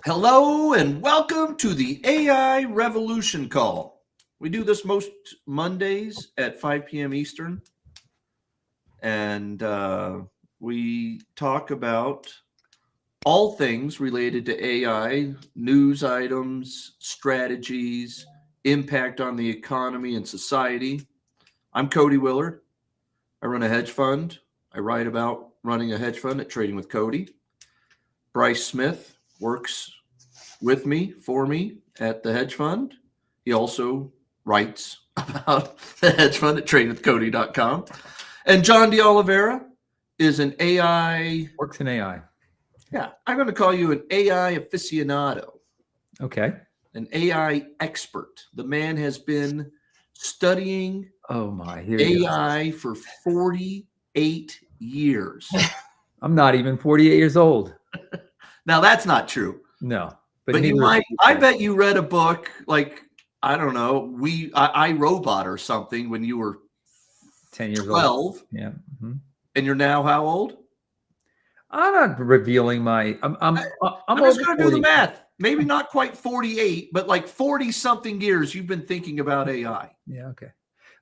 Hello and welcome to the AI Revolution Call. We do this most Mondays at 5 p.m. Eastern, and we talk about all things related to AI, news items, strategies, impact on the economy and society. I'm Cody Willard. I run a hedge fund. I write about running a hedge fund at Trading with Cody. Bryce Smith works with me, for me at the hedge fund. He also writes about the hedge fund at tradewithcody.com. And John DeOliveira is an AI. Works in AI. Yeah, I'm going to call you an AI aficionado, Okay. an AI expert. The man has been studying Oh my, here you go. AI for 48 years. I'm not even 48 years old. Now, that's not true. No. But you neither might, is you. I bet you read a book like, I don't know, I Robot or something when you were 10 years 12. old. Yeah. Mm-hmm. And you're now how old? I'm not revealing my. I'm just going to do the math. Maybe not quite 48, but like 40 something years you've been thinking about AI. Yeah. Okay.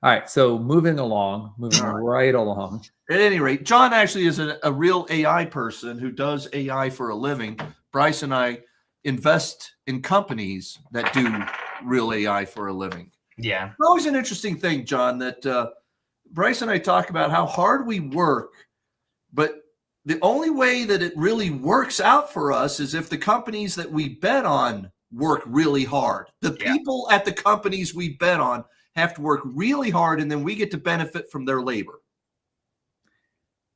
All right. So moving right along. At any rate, John actually is a real AI person who does AI for a living. Bryce and I invest in companies that do real AI for a living. Yeah. It's always an interesting thing, John, that Bryce and I talk about how hard we work, but the only way that it really works out for us is if the companies that we bet on work really hard. The people at the companies we bet on have to work really hard, and then we get to benefit from their labor.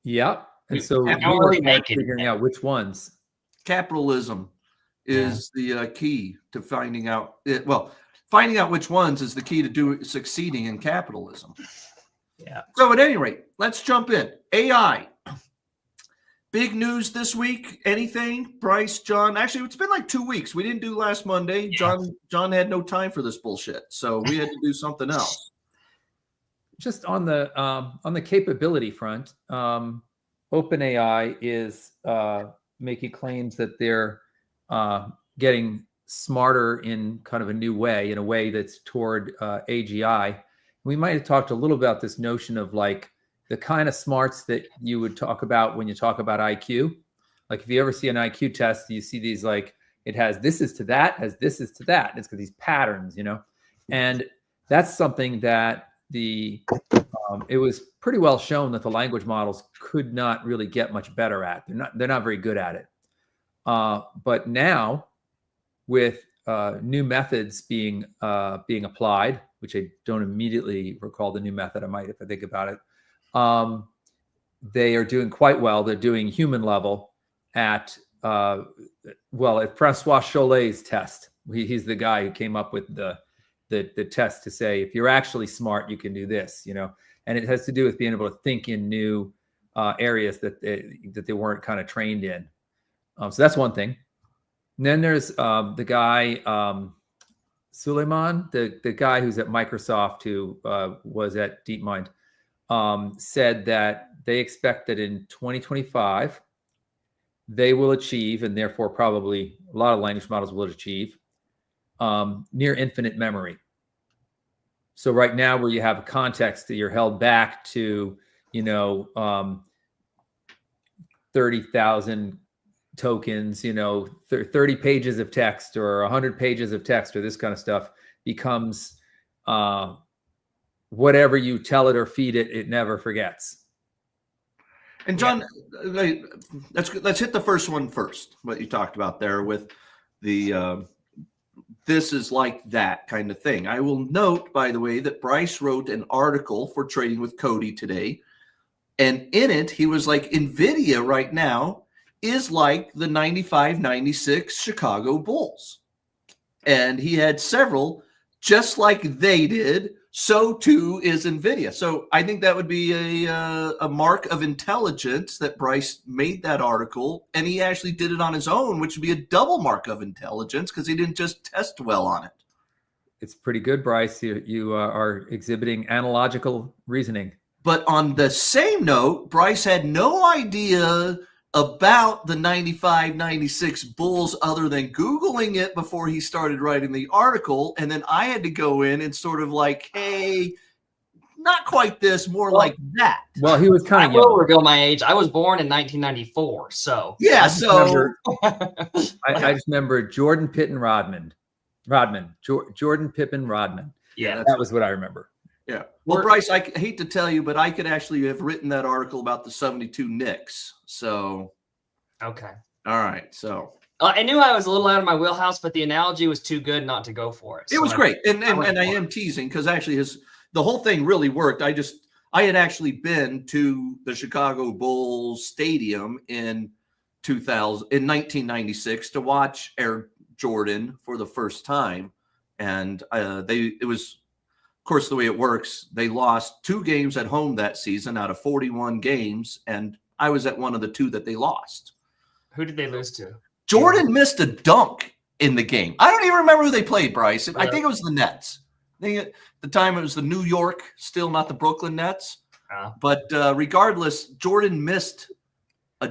Yeah. And so we're figuring out which ones. Capitalism is the key to finding out it. Well, finding out which ones is the key to succeeding in capitalism. Yeah. So at any rate, let's jump in. AI. Big news this week. Anything, Bryce, John? Actually, it's been like 2 weeks. We didn't do last Monday. Yeah. John had no time for this bullshit, so we had to do something else. Just on the capability front, OpenAI is making claims that they're getting smarter in kind of a new way, in a way that's toward AGI. We might have talked a little about this notion of like the kind of smarts that you would talk about when you talk about IQ. Like if you ever see an IQ test, you see these like, it has this is to that, has this is to that. It's got these patterns, you know? And that's something that it was pretty well shown that the language models could not really get much better at. They're not very good at it. But now with new methods being applied, which I don't immediately recall the new method, I might if I think about it. They are doing quite well. They're doing human level at Francois Chollet's test. He's the guy who came up with the test to say, if you're actually smart, you can do this, you know, and it has to do with being able to think in new areas that they weren't kind of trained in. So that's one thing. And then there's the guy, Suleiman, the guy who's at Microsoft, who was at DeepMind, said that they expect that in 2025, they will achieve, and therefore probably a lot of language models will achieve, near infinite memory. So right now where you have a context that you're held back to, 30,000 tokens, 30 pages of text or 100 pages of text or this kind of stuff becomes whatever you tell it or feed it, it never forgets. And John, let's hit the first one first, what you talked about there with the this is like that kind of thing. I will note, by the way, that Bryce wrote an article for Trading with Cody today. And in it, he was like, NVIDIA right now is like the 95-96 Chicago Bulls. And he had several, just like they did, so too is NVIDIA. So I think that would be a mark of intelligence that Bryce made that article, and he actually did it on his own, which would be a double mark of intelligence because he didn't just test well on it. It's pretty good, Bryce. You are exhibiting analogical reasoning. But on the same note, Bryce had no idea about the 95, 96 Bulls other than Googling it before he started writing the article. And then I had to go in and sort of like, hey, not quite this, more like that. Well, he was I kind of will young. reveal my age. I was born in 1994, so Yeah, I just remember Jordan Pippen Rodman. Jordan Pippen Rodman. yeah. That was what I remember. Yeah. Well, Bryce, I hate to tell you, but I could actually have written that article about the 72 Knicks. So, Okay. all right. So I knew I was a little out of my wheelhouse, but the analogy was too good not to go for it. it So was I- great. And I went I for it. am teasing because actually the whole thing really worked. I had actually been to the Chicago Bulls stadium in 1996 to watch Air Jordan for the first time. And it was, of course, the way it works. They lost 2 games at home that season out of 41 games. And I was at one of the 2 that they lost. Who did they lose to? Jordan missed a dunk in the game. I don't even remember who they played, Bryce. I think it was the Nets. I think at the time it was the New York, still not the Brooklyn Nets. But regardless, Jordan missed a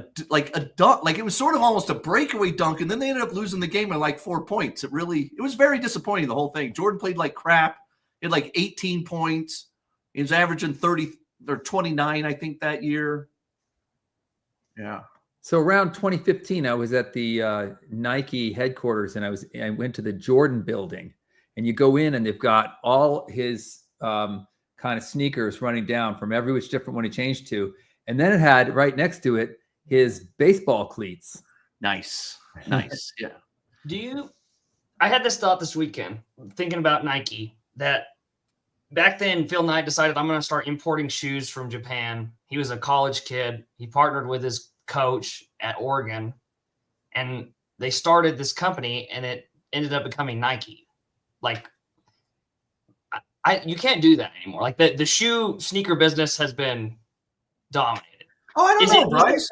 dunk. Like it was sort of almost a breakaway dunk, and then they ended up losing the game by like 4 points. It was very disappointing, the whole thing. Jordan played like crap. He had like 18 points. He was averaging 30 or 29, I think, that year. Yeah. So around 2015, I was at the Nike headquarters, and I went to the Jordan building, and you go in, and they've got all his kind of sneakers running down from every which different one he changed to, and then it had right next to it his baseball cleats. Nice. Yeah. I had this thought this weekend thinking about Nike that back then Phil Knight decided I'm going to start importing shoes from Japan. He was a college kid. He partnered with his coach at Oregon, and they started this company, and it ended up becoming Nike. Like, you can't do that anymore. Like the shoe sneaker business has been dominated. Oh, I don't know, Bryce.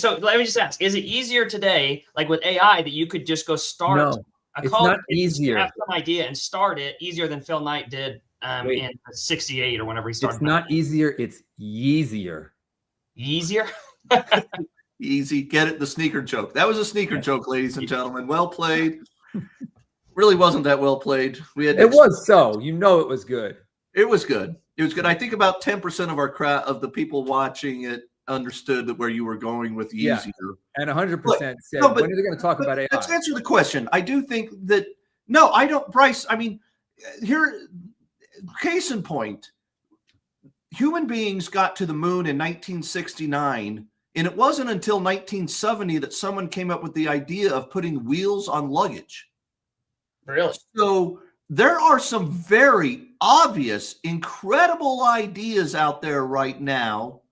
So let me just ask: is it easier today, like with AI, that you could just go start No, a it's college not kid, easier. have some idea and start it easier than Phil Knight did in '68 or whenever he started? It's not easier. It's yeezier. Easier. Easy. Get it? The sneaker joke. That was a sneaker joke, ladies and gentlemen. Well played. Really wasn't that well played. It was so. You know it was good. It was good. It was good. I think about 10% of our crowd, of the people watching it, understood that where you were going with Yeah. easier. And 100% said, no, but- when are they going to talk about AI? Let's answer the question. I do think that no, I don't, Bryce. I mean, here, case in point, human beings got to the moon in 1969, and it wasn't until 1970 that someone came up with the idea of putting wheels on luggage. Really? So there are some very obvious, incredible ideas out there right now,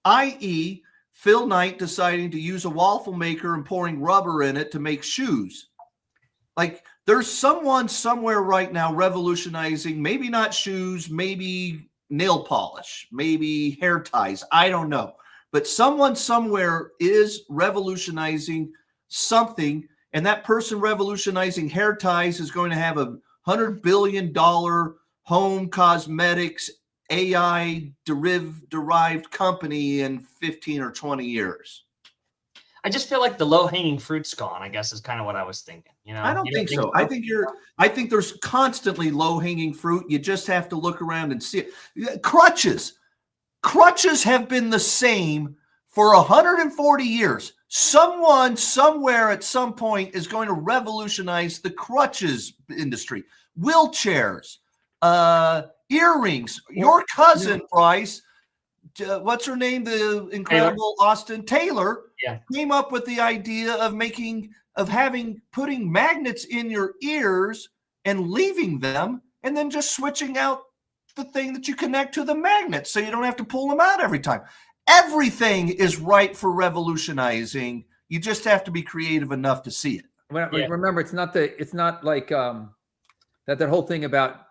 i.e., Phil Knight deciding to use a waffle maker and pouring rubber in it to make shoes. Like, there's someone somewhere right now revolutionizing, maybe not shoes, maybe nail polish, maybe hair ties. I don't know. But someone somewhere is revolutionizing something, and that person revolutionizing hair ties is going to have a $100 billion home cosmetics AI derived company in 15 or 20 years. I just feel like the low-hanging fruit's gone, I guess, is kind of what I was thinking. You know, I don't think so. I think there's constantly low-hanging fruit. You just have to look around and see it. Crutches have been the same for 140 years. Someone somewhere at some point is going to revolutionize the crutches industry. Wheelchairs, earrings. Your cousin, Bryce, what's her name? The incredible Austin Taylor, came up with the idea of putting magnets in your ears and leaving them, and then just switching out the thing that you connect to the magnet, so you don't have to pull them out every time. Everything is ripe for revolutionizing. You just have to be creative enough to see it. Remember, it's not like that whole thing about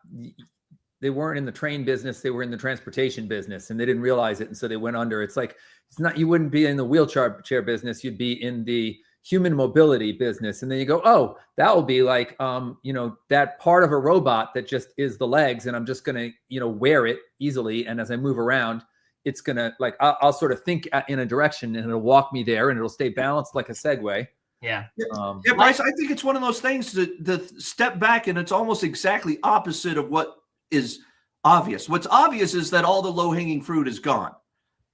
they weren't in the train business, they were in the transportation business, and they didn't realize it, and so they went under. It's like, it's not, you wouldn't be in the wheelchair business, you'd be in the human mobility business, and then you go, oh, that will be like that part of a robot that just is the legs, and I'm just gonna wear it easily, and as I move around, it's gonna like I'll sort of think in a direction and it'll walk me there and it'll stay balanced like a Segway. Yeah. Yeah, Bryce, I think it's one of those things to step back, and it's almost exactly opposite of what is obvious. What's obvious is that all the low-hanging fruit is gone.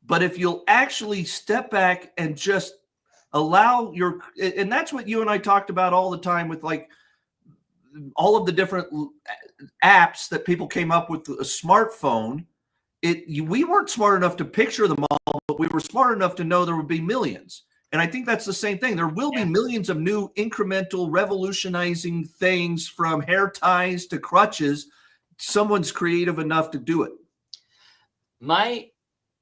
But if you'll actually step back and just allow your, and that's what you and I talked about all the time with like all of the different apps that people came up with a smartphone. We weren't smart enough to picture them all, but we were smart enough to know there would be millions. And I think that's the same thing. There will be millions of new incremental revolutionizing things, from hair ties to crutches. Someone's creative enough to do it. My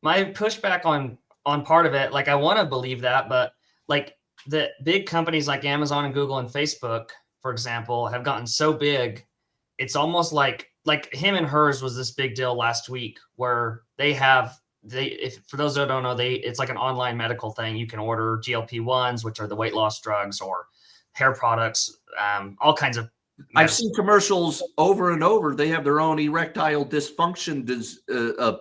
pushback on part of it, like I want to believe that, but like the big companies like Amazon and Google and Facebook, for example, have gotten so big, it's almost like Him and Hers was this big deal last week, where if for those that don't know, it's like an online medical thing. You can order GLP-1s, which are the weight loss drugs, or hair products, all kinds of medicine. I've seen commercials over and over. They have their own erectile dysfunction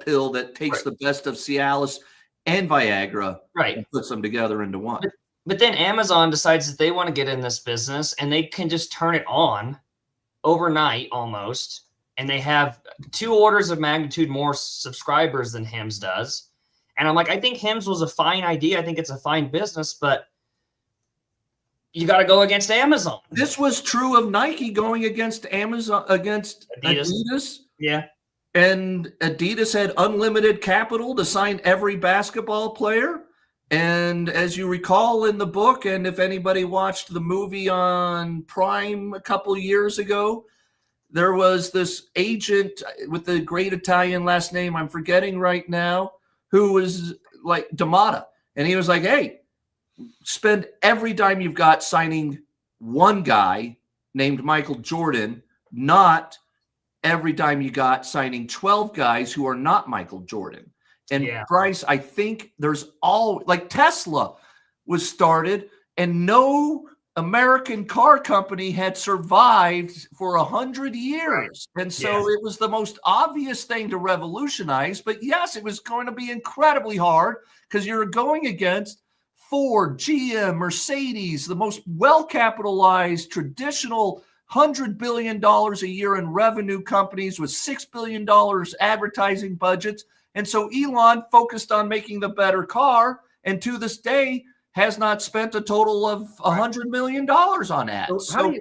pill that takes the best of Cialis and Viagra, and puts them together into one. But then Amazon decides that they want to get in this business, and they can just turn it on overnight almost. And they have 2 orders of magnitude more subscribers than Hims does. And I'm like, I think Hims was a fine idea. I think it's a fine business, but you got to go against Amazon. This was true of Nike going against Amazon, against Adidas. Yeah. And Adidas had unlimited capital to sign every basketball player. And as you recall in the book, and if anybody watched the movie on Prime a couple years ago, there was this agent with the great Italian last name I'm forgetting right now, who was like D'Amata. And he was like, hey, spend every dime you've got signing one guy named Michael Jordan, not every dime you got signing 12 guys who are not Michael Jordan. And Bryce, I think there's like Tesla was started, and no American car company had survived for 100 years. And so it was the most obvious thing to revolutionize. But yes, it was going to be incredibly hard, because you're going against Ford, GM, Mercedes, the most well-capitalized, traditional $100 billion a year in revenue companies with $6 billion advertising budgets. And so Elon focused on making the better car, and to this day has not spent a total of $100 million on ads. So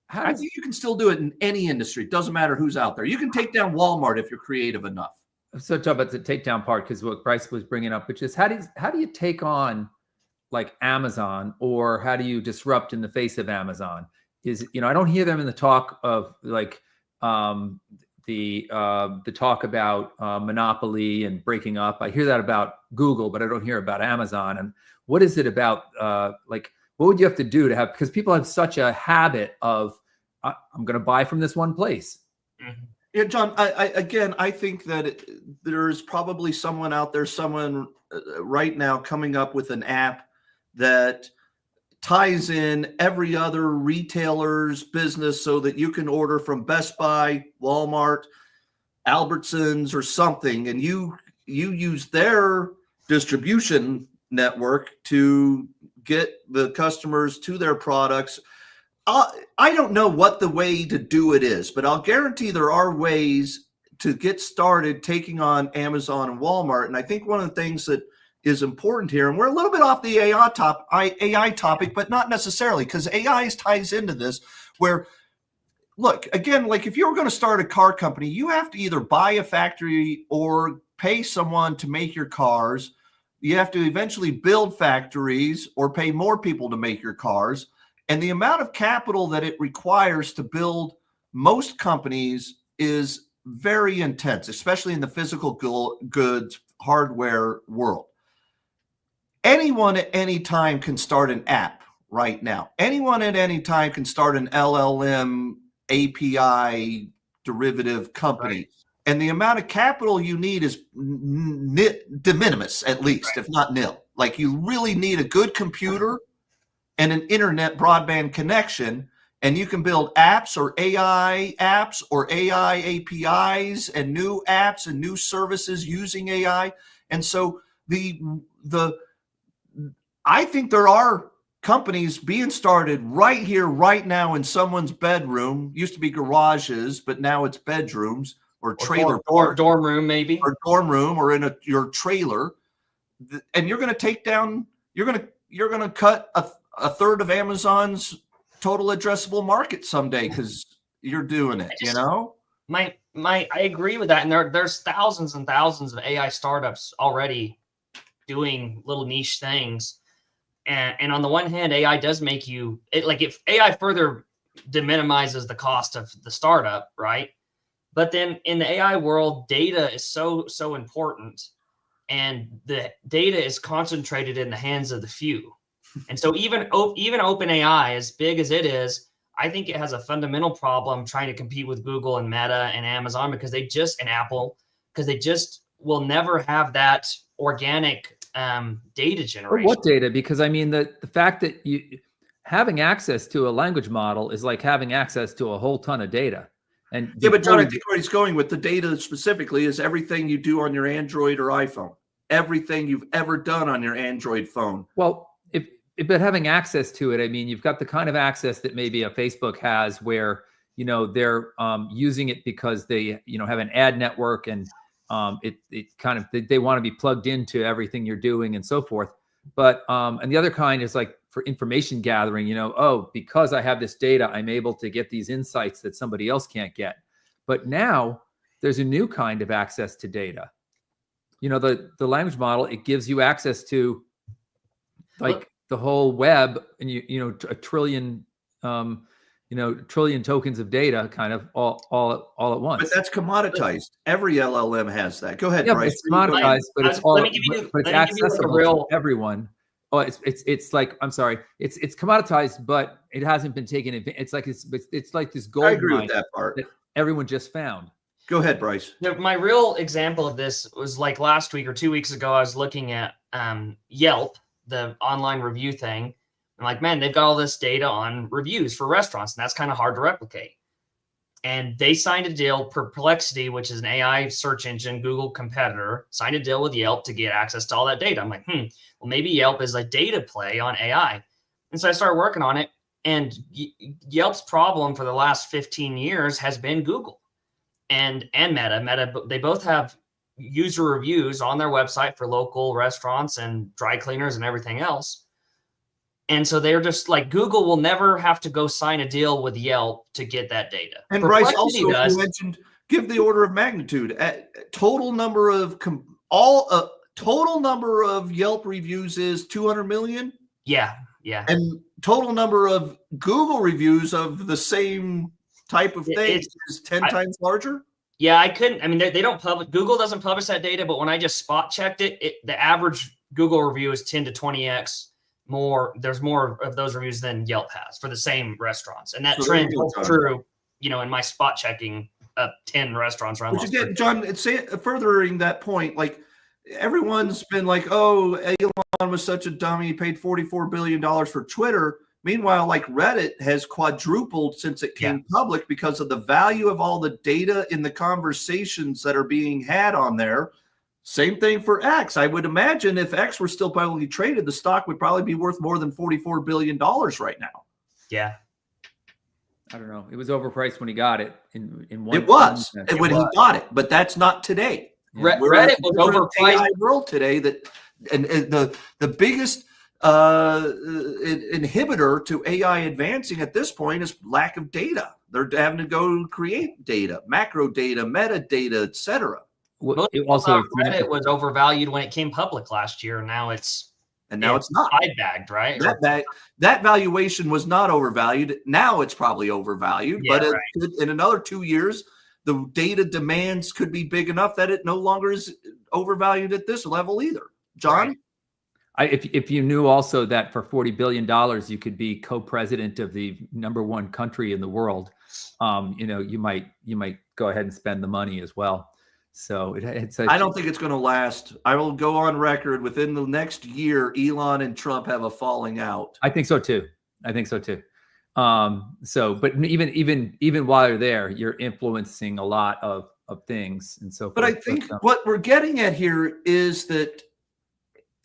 I think you can still do it in any industry. It doesn't matter who's out there. You can take down Walmart if you're creative enough. So talk about the takedown part, because what Bryce was bringing up, which is how do you take on like Amazon, or how do you disrupt in the face of Amazon? I don't hear them in the talk of like the talk about monopoly and breaking up. I hear that about Google, but I don't hear about Amazon. And what is it about? Like, what would you have to do to have? Because people have such a habit of, I'm going to buy from this one place. Mm-hmm. Yeah, John. I think that there's probably someone out there, someone right now coming up with an app that ties in every other retailer's business so that you can order from Best Buy, Walmart, Albertsons, or something, and you use their distribution network to get the customers to their products. I don't know what the way to do it is, but I'll guarantee there are ways to get started taking on Amazon and Walmart. And I think one of the things that is important here, and we're a little bit off the AI topic, but not necessarily, because AI ties into this, where, look, again, like if you were going to start a car company, you have to either buy a factory or pay someone to make your cars. You have to eventually build factories or pay more people to make your cars. And the amount of capital that it requires to build most companies is very intense, especially in the physical goods hardware world. Anyone at any time can start an app right now. Anyone at any time can start an LLM API derivative company. Right. And the amount of capital you need is de minimis, at least, if not nil. Like, you really need a good computer and an internet broadband connection, and you can build apps or AI apps or AI APIs and new apps and new services using AI. And so I think there are companies being started right here, right now in someone's bedroom. Used to be garages, but now it's bedrooms or trailer or dorm room, maybe, or dorm room, or in your trailer. And you're going to take down. You're going to cut a third of Amazon's total addressable market someday because you're doing it. I agree with that, and there's thousands and thousands of AI startups already doing little niche things. And on the one hand, AI does make if AI further minimizes the cost of the startup, right? But then in the AI world, data is so important, and the data is concentrated in the hands of the few. And so even OpenAI, as big as it is, I think it has a fundamental problem trying to compete with Google and Meta and Amazon and Apple, because they just will never have that organic data generation. What data? Because I mean, the fact that having access to a language model is like having access to a whole ton of data. And yeah, but John, I think where he's going with the data specifically is everything you do on your Android or iPhone, everything you've ever done on your Android phone. Well, but having access to it, I mean, you've got the kind of access that maybe a Facebook has, where they're using it because they have an ad network, and it kind of they want to be plugged into everything you're doing and so forth. But and the other kind is like for information gathering. Because I have this data, I'm able to get these insights that somebody else can't get. But now there's a new kind of access to data. The language model, it gives you access to the whole web, and a trillion trillion tokens of data kind of all at once. But that's commoditized. Every LLM has that. Go ahead, yeah, Bryce. It's commoditized, but it's accessible to everyone. Oh, it's like, I'm sorry, it's commoditized, but it hasn't been taken advantage. It's like this gold I agree mine with that part that everyone just found. Go ahead, Bryce. My real example of this was like last week or 2 weeks ago. I was looking at Yelp, the online review thing. I'm like, man, they've got all this data on reviews for restaurants, and that's kind of hard to replicate. And they signed a deal. Perplexity, which is an AI search engine, Google competitor, signed a deal with Yelp to get access to all that data. I'm like, well, maybe Yelp is a data play on AI. And so I started working on it. And Yelp's problem for the last 15 years has been Google and Meta. Meta, they both have user reviews on their website for local restaurants and dry cleaners and everything else. And so they're just like, Google will never have to go sign a deal with Yelp to get that data. And Bryce, also, you mentioned, give the order of magnitude. Total number of total number of Yelp reviews is 200 million. Yeah. And total number of Google reviews of the same type of thing is 10 times larger. Yeah, I couldn't. I mean, they don't publish. Google doesn't publish that data, but when I just spot checked it, the average Google review is 10 to 20x more. There's more of those reviews than Yelp has for the same restaurants, and that trend holds true. In my spot checking 10 restaurants around. Which again, John, furthering that point, like everyone's been like, "Oh, Elon was such a dummy. He paid $44 billion for Twitter." Meanwhile, like Reddit has quadrupled since it came public because of the value of all the data in the conversations that are being had on there. Same thing for X. I would imagine if X were still publicly traded, the stock would probably be worth more than $44 billion right now. Yeah. I don't know. It was overpriced when he got it. In one. It was when he got it, but that's not today. Reddit was overpriced. AI world today and the biggest inhibitor to AI advancing at this point is lack of data. They're having to go create data, macro data, metadata, etc. It also Reddit was overvalued when it came public last year. Now it's not side-bagged, right? That valuation was not overvalued. Now it's probably overvalued. Yeah, but in another 2 years, the data demands could be big enough that it no longer is overvalued at this level either. John? Right. If you knew also that for $40 billion, you could be co-president of the #1 country in the world, you might go ahead and spend the money as well. So I don't think it's going to last. I will go on record within the next year, Elon and Trump have a falling out. I think so too. But even while you're there, you're influencing a lot of of things and so But I forth. think what we're getting at here is that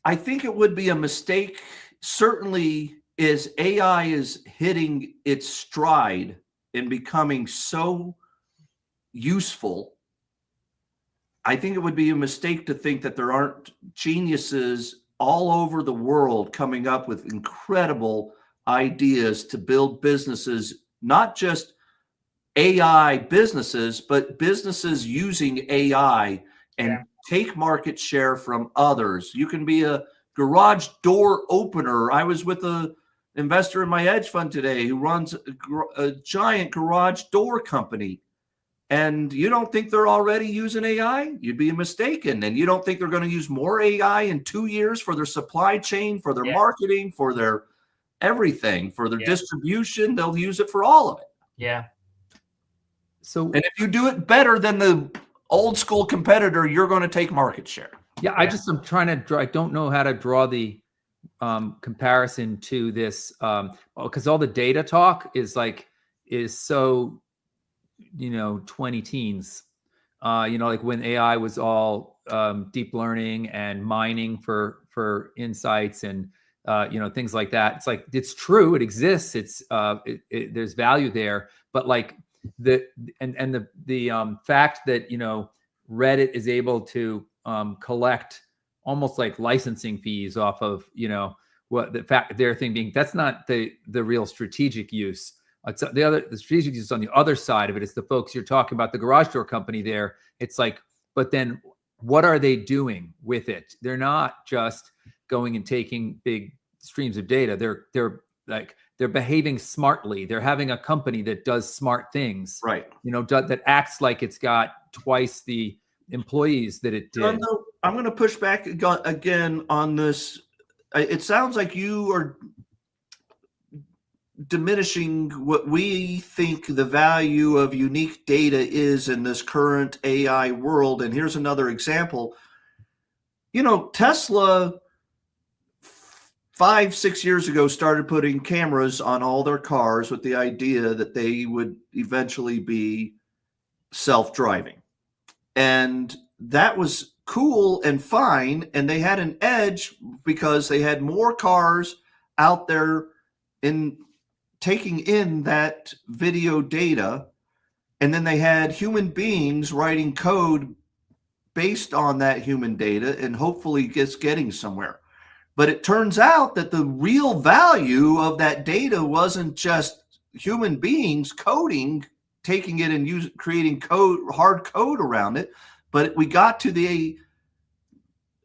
I think it would be a mistake, certainly, as AI is hitting its stride and becoming so useful. I think it would be a mistake to think that there aren't geniuses all over the world coming up with incredible ideas to build businesses, not just AI businesses, but businesses using AI and Yeah. take market share from others. You can be a garage door opener. I was with a investor in my hedge fund today who runs a giant garage door company. And you don't think they're already using AI? You'd be mistaken. And you don't think they're going to use more AI in 2 years for their supply chain, for their Yeah. marketing, for their everything, for their Yeah. distribution. They'll use it for all of it. Yeah. So And if you do it better than the old school competitor, you're going to take market share. yeah, I'm trying to draw. I don't know how to draw the comparison to this because all the data talk is so 20 teens. Like when AI was all deep learning and mining for insights and things like that. It's like it's true, it exists. It's there's value there, but like the fact that Reddit is able to collect almost like licensing fees off of what the fact their thing being, that's not the real strategic use. It's the strategic use is on the other side of it. It's the folks you're talking about, the garage door company there. It's like, but then what are they doing with it? They're not just going and taking big streams of data. They're behaving smartly. They're having a company that does smart things, Right. that acts like it's got twice the employees that it did. I'm going to push back again on this. It sounds like you are diminishing what we think the value of unique data is in this current AI world. And here's another example. Tesla 5-6 years ago started putting cameras on all their cars with the idea that they would eventually be self-driving. And that was cool and fine. And they had an edge because they had more cars out there in taking in that video data. And then they had human beings writing code based on that human data and hopefully getting somewhere. But it turns out that the real value of that data wasn't just human beings coding, taking it and creating hard code around it, but we got to the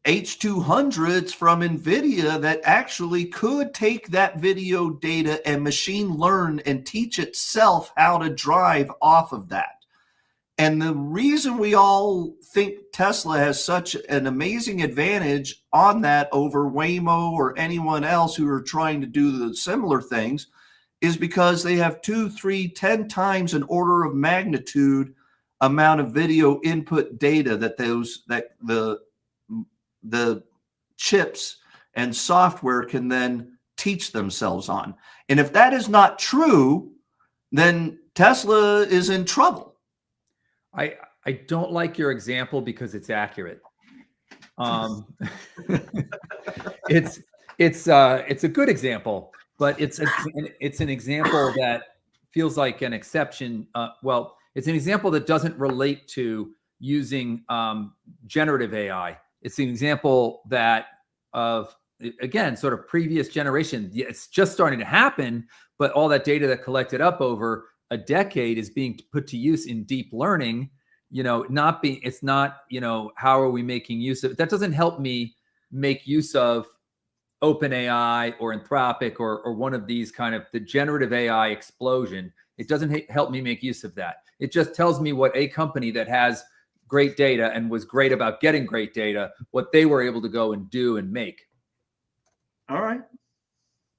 H200s from NVIDIA that actually could take that video data and machine learn and teach itself how to drive off of that. And the reason we all think Tesla has such an amazing advantage on that over Waymo or anyone else who are trying to do the similar things is because they have 2, 3, 10 times an order of magnitude amount of video input data that the chips and software can then teach themselves on. And if that is not true, then Tesla is in trouble. I don't like your example because it's accurate. It's a good example, but it's an example that feels like an exception. Well, it's an example that doesn't relate to using generative AI. It's an example that of, again, sort of previous generation. It's just starting to happen, but all that data that collected up over a decade is being put to use in deep learning. It's not, how are we making use of it? That doesn't help me make use of OpenAI or Anthropic or one of these kind of the generative AI explosion. It doesn't help me make use of that. It just tells me what a company that has great data and was great about getting great data, what they were able to go and do and make. All right.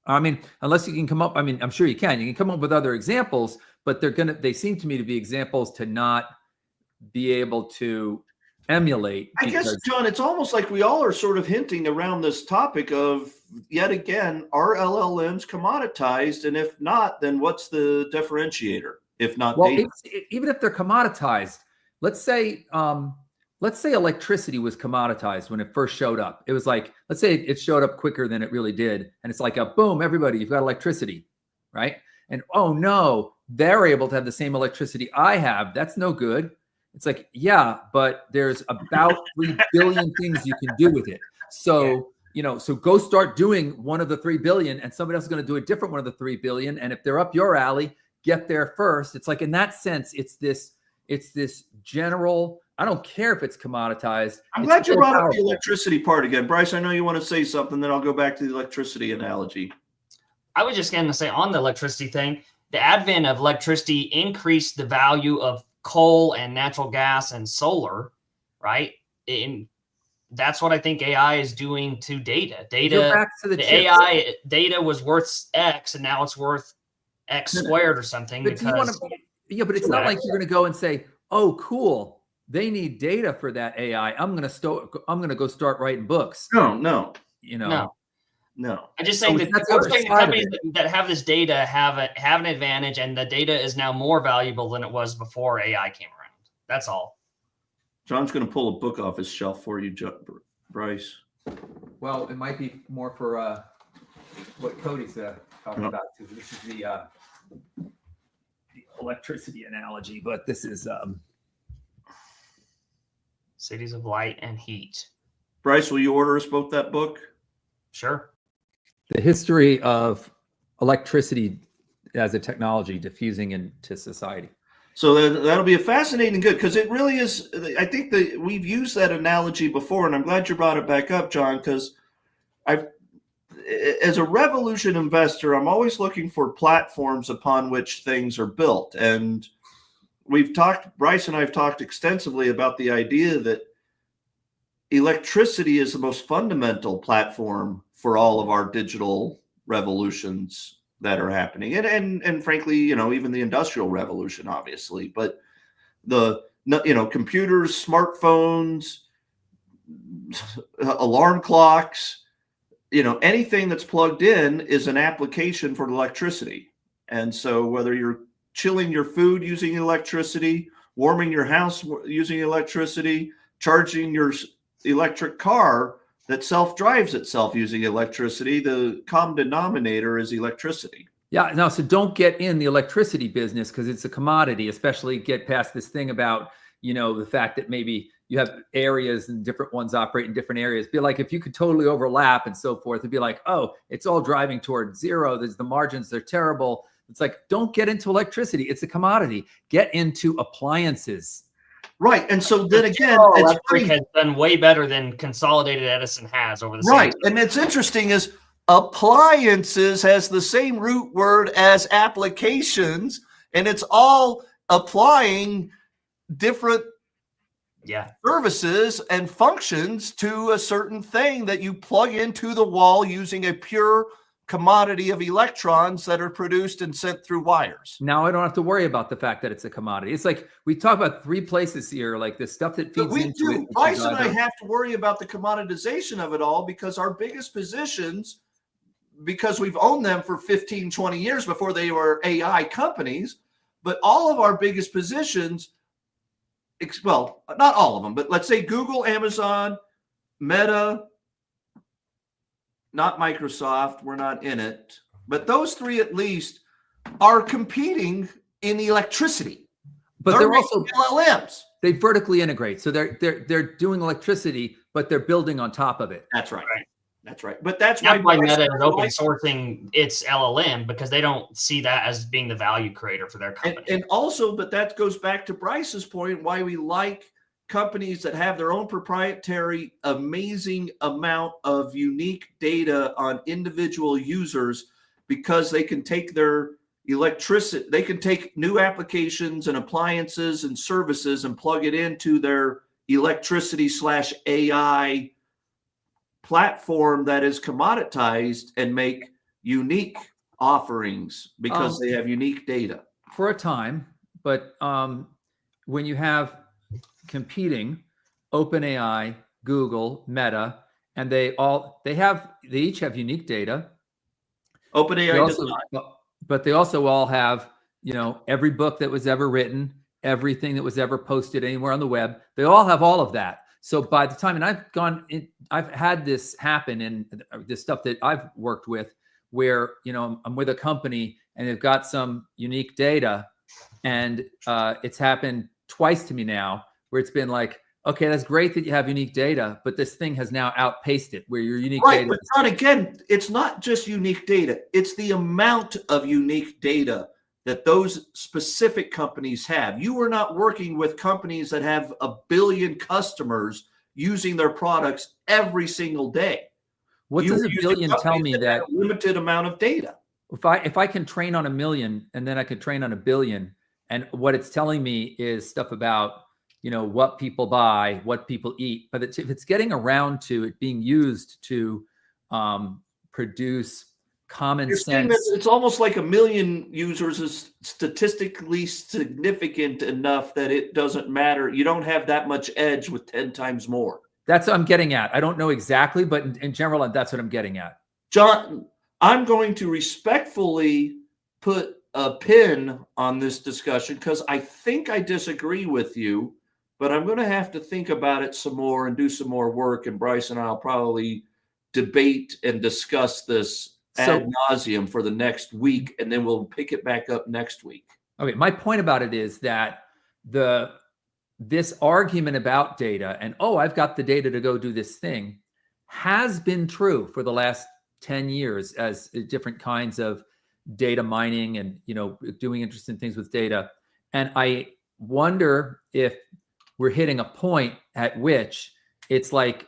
I mean, unless you can come up, I'm sure you can come up with other examples, but they seem to me to be examples to not be able to emulate. I guess, John, it's almost like we all are sort of hinting around this topic of, yet again, are LLMs commoditized? And if not, then what's the differentiator? If not data? Even if they're commoditized, let's say electricity was commoditized when it first showed up. It was like, let's say it showed up quicker than it really did. And it's like a boom, everybody, you've got electricity, right? And oh no, they're able to have the same electricity I have. That's no good. It's like, yeah, but there's about 3 billion things you can do with it. So, so go start doing one of the 3 billion, and somebody else is going to do a different one of the 3 billion. And if they're up your alley, get there first. It's like, in that sense, it's this general, I don't care if it's commoditized. I'm glad you brought up the electricity part again. Bryce, I know you want to say something, then I'll go back to the electricity analogy. I was just going to say on the electricity thing, the advent of electricity increased the value of coal and natural gas and solar, right? And that's what I think AI is doing to data. AI data was worth X, and now it's worth X squared or something. But but it's not like you're going to go and say, "Oh, cool, they need data for that AI. I'm going to go start writing books." No. No. I'm just saying that the companies that have this data have an advantage, and the data is now more valuable than it was before AI came around. That's all. John's going to pull a book off his shelf for you, Bryce. Well, it might be more for what Cody's talking about. This is the electricity analogy, but this is Cities of Light and Heat. Bryce, will you order us both that book? Sure. The history of electricity as a technology diffusing into society. So that'll be a fascinating good, because it really is. I think that we've used that analogy before, and I'm glad you brought it back up, John, because as a Revolution investor, I'm always looking for platforms upon which things are built. And Bryce and I have talked extensively about the idea that electricity is the most fundamental platform for all of our digital revolutions that are happening, and frankly, even the industrial revolution, obviously. But computers, smartphones, alarm clocks, anything that's plugged in is an application for electricity. And so whether you're chilling your food using electricity, warming your house using electricity, charging your electric car that self-drives itself using electricity, the common denominator is electricity. Yeah, no, so don't get in the electricity business because it's a commodity, especially get past this thing about, the fact that maybe you have areas and different ones operate in different areas. Be like, if you could totally overlap and so forth, it'd be like, oh, it's all driving toward zero. There's the margins, they're terrible. It's like, don't get into electricity. It's a commodity. Get into appliances. Right. And so then again, electric has done way better than Consolidated Edison has over the same right. And it's interesting is appliances has the same root word as applications, and it's all applying different services and functions to a certain thing that you plug into the wall using a pure commodity of electrons that are produced and sent through wires. Now I don't have to worry about the fact that it's a commodity. It's like we talk about 3 places here, like the stuff that feeds into it. Bryce and I have to worry about the commoditization of it all because our biggest positions, because we've owned them for 15, 20 years before they were AI companies, but all of our biggest positions, well, not all of them, but let's say Google, Amazon, Meta, not Microsoft, we're not in it, but those 3 at least are competing in electricity. But they're also LLMs. They vertically integrate, so they're doing electricity, but they're building on top of it. That's right. That's right. But that's why Meta is open sourcing its LLM, because they don't see that as being the value creator for their company. And also, but that goes back to Bryce's point, why we like companies that have their own proprietary, amazing amount of unique data on individual users, because they can take their electricity, they can take new applications and appliances and services and plug it into their electricity/AI platform that is commoditized and make unique offerings because they have unique data. For a time, but when you have competing OpenAI, Google, Meta, and they each have unique data. OpenAI does not. But they also all have, every book that was ever written, everything that was ever posted anywhere on the web. They all have all of that. So by the time, and I've had this happen in this stuff that I've worked with, where, you know, I'm with a company and they've got some unique data, and it's happened twice to me now, where it's been like, okay, that's great that you have unique data, but this thing has now outpaced it, where your unique Right, data. but not again, it's not just unique data. It's the amount of unique data that those specific companies have. You are not working with companies that have 1 billion customers using their products every single day. What You does are a using billion tell companies me have that a limited amount of data? if I can train on 1 million and then I could train on 1 billion, and what it's telling me is stuff about, you know, what people buy, what people eat, but if it's getting around to it being used to produce common You're saying that sense. it's almost like 1 million users is statistically significant enough that it doesn't matter. You don't have that much edge with 10 times more. That's what I'm getting at. I don't know exactly, but in general, that's what I'm getting at. John, I'm going to respectfully put a pin on this discussion because I think I disagree with you, but I'm going to have to think about it some more and do some more work. And Bryce and I'll probably debate and discuss this ad nauseum for the next week, and then we'll pick it back up next week. Okay, my point about it is that this argument about data and, oh, I've got the data to go do this thing, has been true for the last 10 years as different kinds of data mining and, you know, doing interesting things with data. And I wonder if we're hitting a point at which it's like,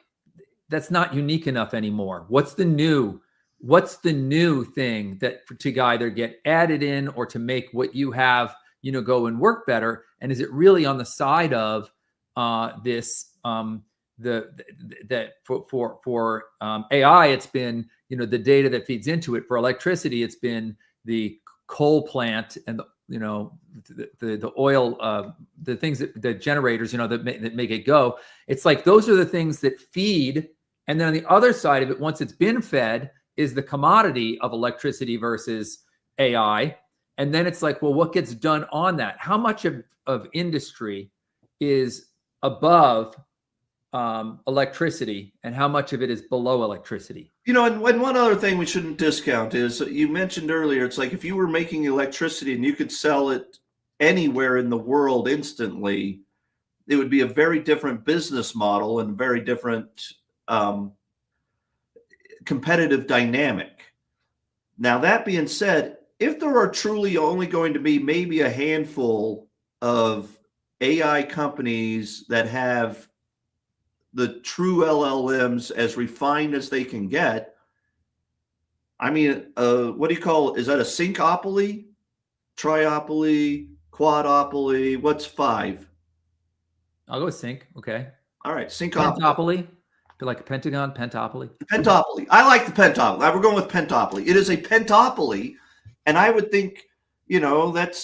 that's not unique enough anymore. What's the new thing that to either get added in or to make what you have, you know, go and work better? And is it really on the side of this for AI, it's been, you know, the data that feeds into it. For electricity, it's been the coal plant and the, you know, the oil, the things that the generators, you know, that make it go. It's like those are the things that feed. And then on the other side of it, once it's been fed, is the commodity of electricity versus AI. And then it's like, well, what gets done on that? How much of industry is above electricity, and how much of it is below electricity? You know, and one other thing we shouldn't discount is you mentioned earlier, it's like if you were making electricity and you could sell it anywhere in the world instantly, it would be a very different business model and very different competitive dynamic. Now, that being said, if there are truly only going to be maybe a handful of AI companies that have the true LLMs as refined as they can get, I mean, what do you call it? Is that a syncopoly, triopoly, quadopoly? What's 5? I'll go with sync. Okay. All right, syncopoly. Pentopoly. Feel like a pentagon, pentopoly. Pentopoly. I like the pentopoly. We're going with pentopoly. It is a pentopoly, and I would think, you know, that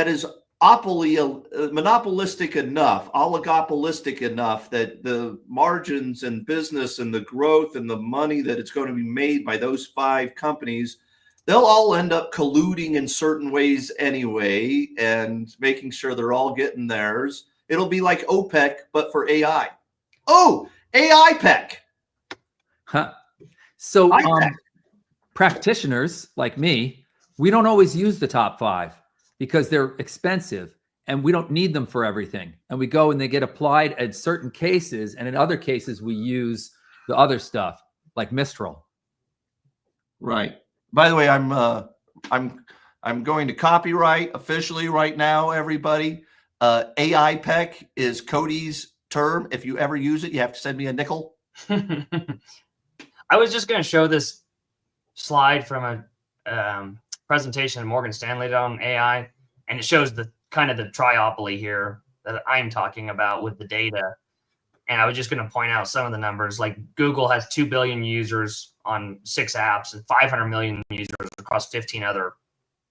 is monopolistic enough, oligopolistic enough that the margins and business and the growth and the money that it's going to be made by those 5 companies, they'll all end up colluding in certain ways anyway and making sure they're all getting theirs. It'll be like OPEC, but for AI. Oh, AIPEC. Huh. So practitioners like me, we don't always use the top 5 because they're expensive and we don't need them for everything. And we go and they get applied at certain cases. And in other cases, we use the other stuff like Mistral. Right. By the way, I'm going to copyright officially right now, everybody. AIPEC is Cody's term. If you ever use it, you have to send me a nickel. I was just going to show this slide from a presentation at Morgan Stanley on AI, and it shows the kind of the triopoly here that I'm talking about with the data. And I was just going to point out some of the numbers. Like Google has 2 billion users on 6 apps and 500 million users across 15 other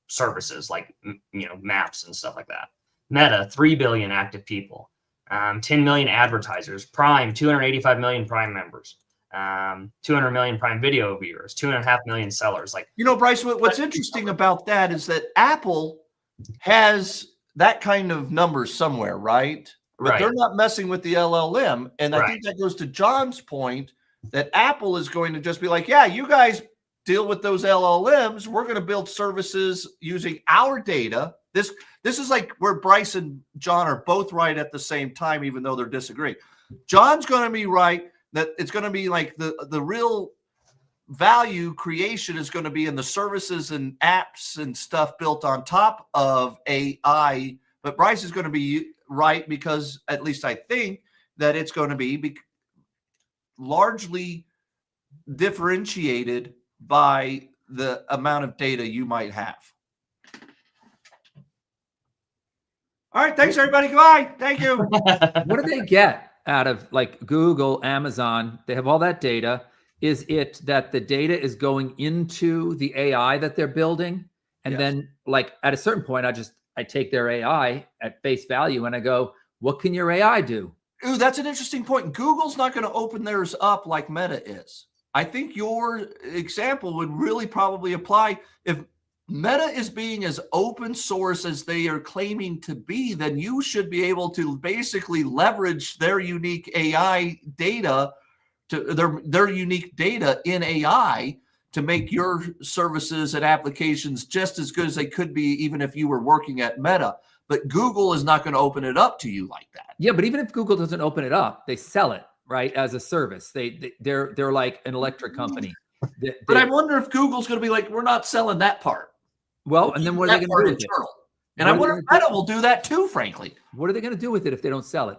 services like, you know, maps and stuff like that. Meta, 3 billion active people, 10 million advertisers. Prime, 285 million Prime members, 200 million Prime Video viewers, 2.5 million sellers. Like, you know, Bryce, what's interesting about that is that Apple has that kind of number somewhere, right? But Right. they're not messing with the LLM. And I Right. think that goes to John's point that Apple is going to just be like, yeah, you guys deal with those LLMs. We're going to build services using our data. This is like where Bryce and John are both right at the same time, even though they're disagreeing. John's going to be right that it's going to be like the real value creation is going to be in the services and apps and stuff built on top of AI. But Bryce is going to be right because at least I think that it's going to be largely differentiated by the amount of data you might have. All right. Thanks, everybody. Goodbye. Thank you. What do they get out of like Google, Amazon? They have all that data. Is it that the data is going into the AI that they're building? And Yes. then like at a certain point, I take their AI at face value and I go, what can your AI do? Ooh, that's an interesting point. Google's not going to open theirs up like Meta is. I think your example would really probably apply. If Meta is being as open source as they are claiming to be, then you should be able to basically leverage their unique AI data to their unique data in AI to make your services and applications just as good as they could be, even if you were working at Meta. But Google is not going to open it up to you like that. Yeah, but even if Google doesn't open it up, they sell it, right, as a service. They're like an electric company. But I wonder if Google's going to be like, we're not selling that part. Well, and then what are they going to do with it? And I wonder if Meta will do that too, frankly. What are they going to do with it if they don't sell it?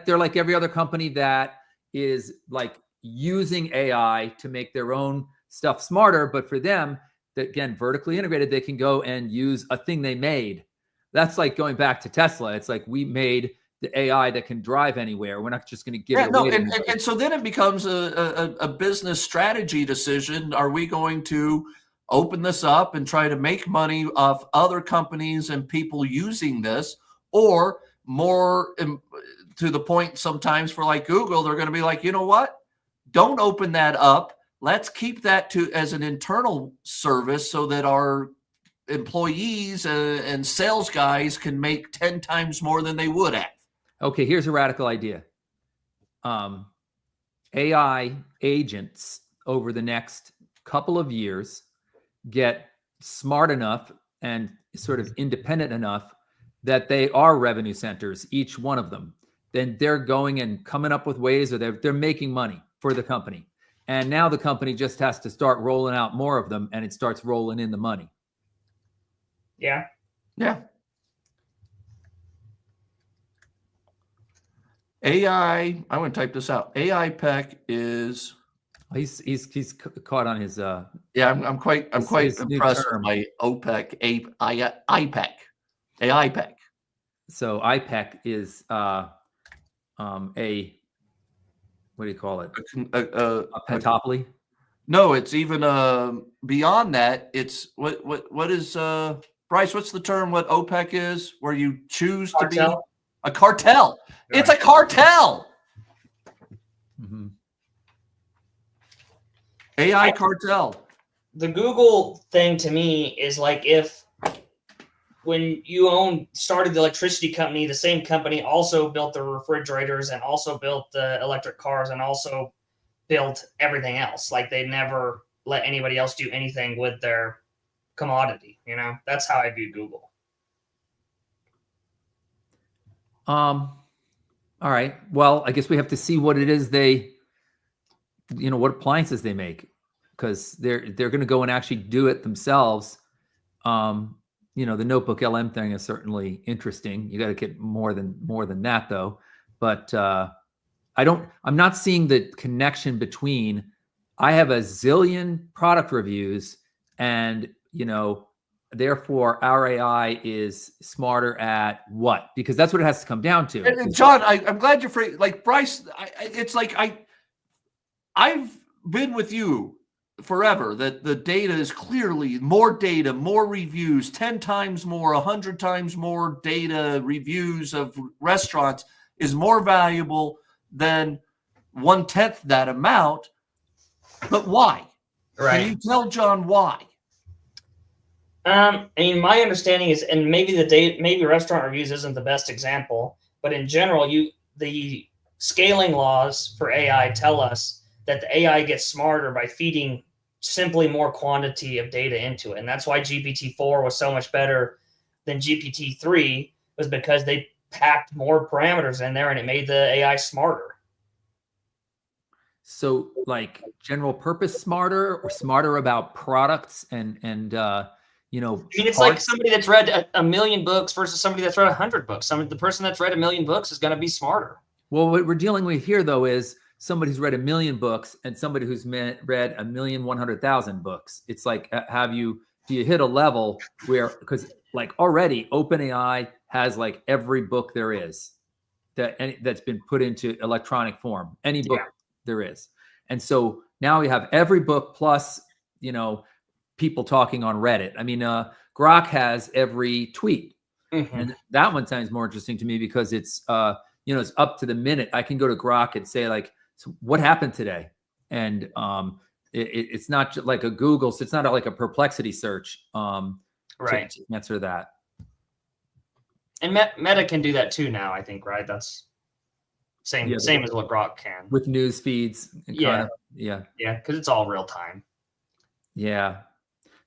They're like every other company that is like using AI to make their own stuff smarter, but for them, that again, vertically integrated, they can go and use a thing they made. That's like going back to Tesla. It's like we made the AI that can drive anywhere. We're not just going to give it away. And so then it becomes a business strategy decision. Are we going to open this up and try to make money off other companies and people using this, or more to the point sometimes for like Google, they're going to be like, you know what? Don't open that up. Let's keep that as an internal service so that our employees and sales guys can make 10 times more than they would have. Okay, here's a radical idea. AI agents over the next couple of years get smart enough and sort of independent enough that they are revenue centers, each one of them. Then they're going and coming up with ways, or they're making money for the company. And now the company just has to start rolling out more of them, and it starts rolling in the money. Yeah. Yeah. AI, I want to type this out. AIPEC is. He's caught on his. Yeah, I'm quite impressed with my OPEC, AIPEC. So IPEC is what do you call it? A pentopoly? No, it's even beyond that. It's what is Bryce? What's the term? What OPEC is? Where you choose to be a cartel? Right. It's a cartel. Mm-hmm. AI cartel. The Google thing to me is like if when you started the electricity company, the same company also built the refrigerators and also built the electric cars and also built everything else. Like they never let anybody else do anything with their commodity. You know, that's how I view Google. All right. Well, I guess we have to see what it is what appliances they make, because they're going to go and actually do it themselves. The Notebook LM thing is certainly interesting. You got to get more than that though. But I'm not seeing the connection between, I have a zillion product reviews and, therefore our AI is smarter at what? Because that's what it has to come down to. And John, I'm glad you're like Bryce. It's like I've been with you forever that the data is clearly more data, more reviews, 10 times more, 100 times more data reviews of restaurants is more valuable than 1/10 that amount. But why? Right. Can you tell John why? I mean, my understanding is, and maybe maybe restaurant reviews isn't the best example, but in general, the scaling laws for AI tell us that the AI gets smarter by feeding simply more quantity of data into it, and that's why GPT-4 was so much better than GPT-3, was because they packed more parameters in there and it made the AI smarter. So like general purpose smarter or smarter about products and you know, I mean, it's like somebody that's read a million books versus somebody that's read 100 books. The person that's read a million books is going to be smarter. Well, what we're dealing with here, though, is somebody who's read 1 million books and somebody who's read 1,100,000 books. It's like, do you hit a level where, because like already OpenAI has like every book there is that's been put into electronic form, any book there is. And so now we have every book plus, you know, people talking on Reddit. I mean, Grok has every tweet. And that one sounds more interesting to me because it's, you know, it's up to the minute. I can go to Grok and say like, so what happened today? And it's not like a Google. So it's not like a Perplexity search right. to answer that. And Meta can do that too now, I think, right? That's same as what Grok can. With news feeds. And yeah. Yeah, because it's all real time. Yeah.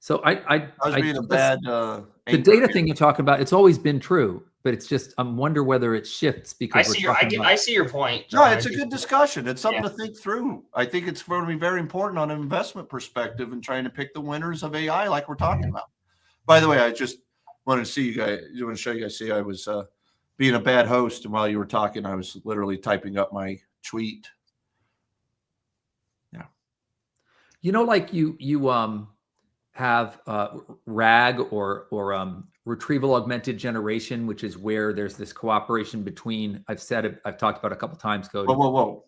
So I was being a bad the data thing you're talking about, it's always been true, but it's just I wonder whether it shifts because I see your point, John. No, it's a good discussion. It's something to think through. I think it's going to be very important on an investment perspective and trying to pick the winners of AI like we're talking about. By the way, I just wanted to see you guys. I want to show you guys. See, I was being a bad host, and while you were talking, I was literally typing up my tweet. Yeah. You know, like you have RAG or retrieval augmented generation, which is where there's this cooperation between, I've talked about a couple times, Cody. Whoa.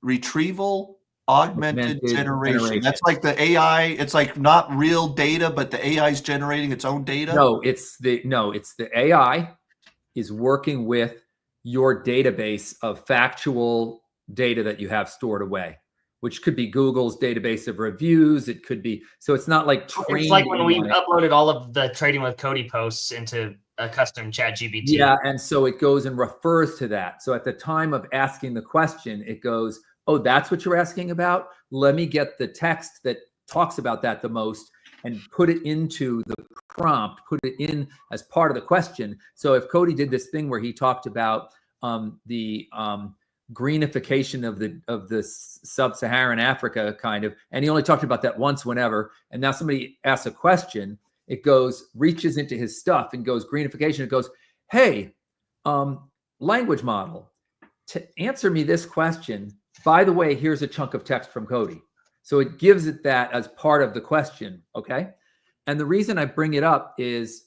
Retrieval augmented generation. That's like the AI. It's like not real data, but the AI is generating its own data. No, it's the AI is working with your database of factual data that you have stored away, which could be Google's database of reviews. It could be, so it's not like it's like when we uploaded all of the Trading with Cody posts into a custom ChatGPT. Yeah, and so it goes and refers to that. So at the time of asking the question, it goes, oh, that's what you're asking about? Let me get the text that talks about that the most and put it into the prompt, put it in as part of the question. So if Cody did this thing where he talked about the greenification of the sub-Saharan Africa kind of, and he only talked about that once whenever, and now somebody asks a question, it goes, reaches into his stuff and goes greenification. It goes, hey, language model, to answer me this question, by the way, here's a chunk of text from Cody. So it gives it that as part of the question, okay? And the reason I bring it up is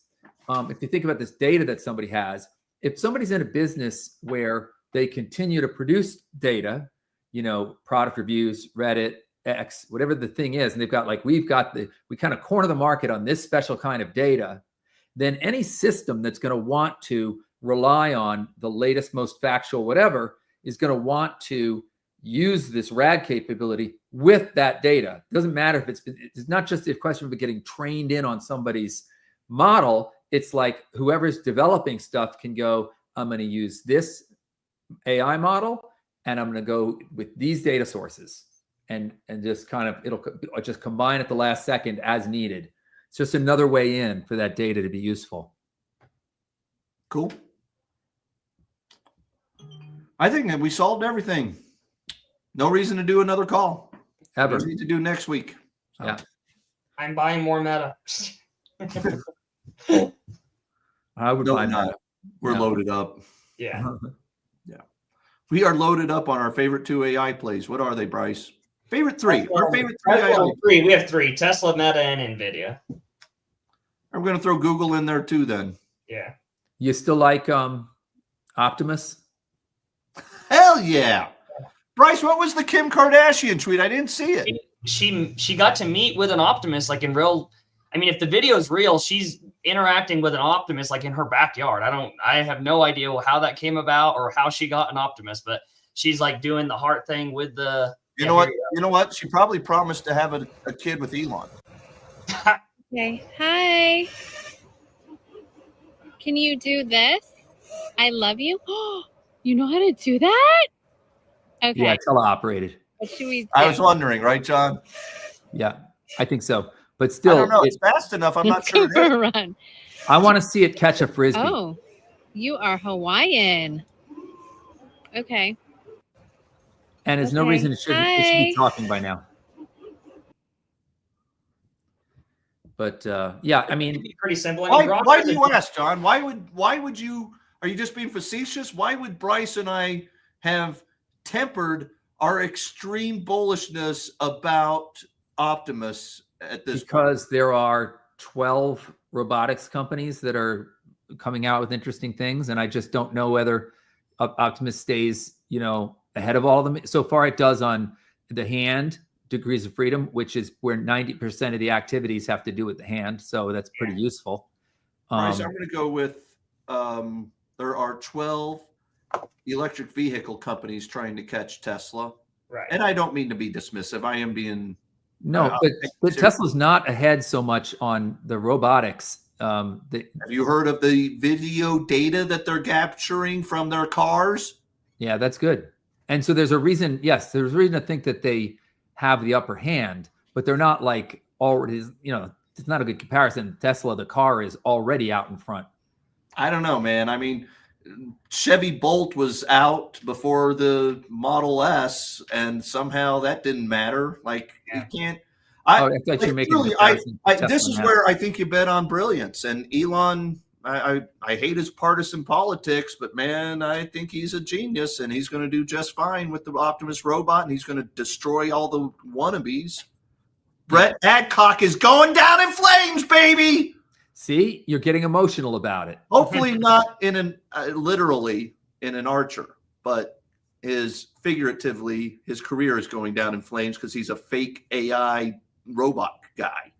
if you think about this data that somebody has, if somebody's in a business where they continue to produce data, you know, product reviews, Reddit, X, whatever the thing is, and they've got like, we kind of corner the market on this special kind of data, then any system that's going to want to rely on the latest, most factual, whatever, is going to want to use this RAG capability with that data. It doesn't matter if it's not just a question of getting trained in on somebody's model. It's like whoever's developing stuff can go, I'm going to use this AI model and I'm going to go with these data sources and just kind of, it'll just combine at the last second as needed. It's just another way in for that data to be useful. Cool. I think that we solved everything. No reason to do another call. Ever. We need to do next week. So. Yeah. I'm buying more Meta. I would buy not. We're loaded up. Yeah. Yeah. We are loaded up on our favorite 2 AI plays. What are they, Bryce? Favorite 3. Our favorite 3 AI. We have 3: Tesla, Meta, and Nvidia. I'm going to throw Google in there too then. Yeah. You still like Optimus? Hell yeah. Bryce, what was the Kim Kardashian tweet? I didn't see it. She got to meet with an Optimus like in real. I mean, if the video is real, she's interacting with an Optimus like in her backyard. I have no idea how that came about or how she got an Optimus, but she's like doing the heart thing with the. You know what? She probably promised to have a kid with Elon. Okay. Hi. Can you do this? I love you. You know how to do that? Okay. Yeah, teleoperated. What should we do? I was wondering, right, John? Yeah, I think so. But I still, don't know. It's fast enough. I'm not Let's sure go it for is. a run. I want to see it catch a frisbee. Oh, you are Hawaiian. Okay. And there's no Okay. reason it should be Hi. talking by now. But yeah, I mean, Pretty simple. I mean, Why do you ask, John? Why would you? Are you just being facetious? Why would Bryce and I have tempered our extreme bullishness about Optimus at this point? because there are 12 robotics companies that are coming out with interesting things, and I just don't know whether Optimus stays, ahead of all of them. So far, it does on the hand, Degrees of Freedom, which is where 90% of the activities have to do with the hand. So that's pretty useful. Bryce, I'm going to go with there are 12 electric vehicle companies trying to catch Tesla. Right. And I don't mean to be dismissive. I am being No, but Tesla's not ahead so much on the robotics. Have you heard of the video data that they're capturing from their cars? Yeah, that's good. And so there's a reason. Yes, there's a reason to think that they have the upper hand, but they're not like already. It's not a good comparison. Tesla, the car, is already out in front. I don't know, man. I mean, Chevy Bolt was out before the Model S, and somehow that didn't matter. Like, you can't. I thought you were making a comparison to this Tesla is now. where I think you bet on brilliance. And Elon, I hate his partisan politics, but man, I think he's a genius, and he's going to do just fine with the Optimus robot, and he's going to destroy all the wannabes. Brett Adcock is going down in flames, baby. See, you're getting emotional about it. Hopefully not in an literally in an archer, but figuratively, his career is going down in flames because he's a fake AI robot guy.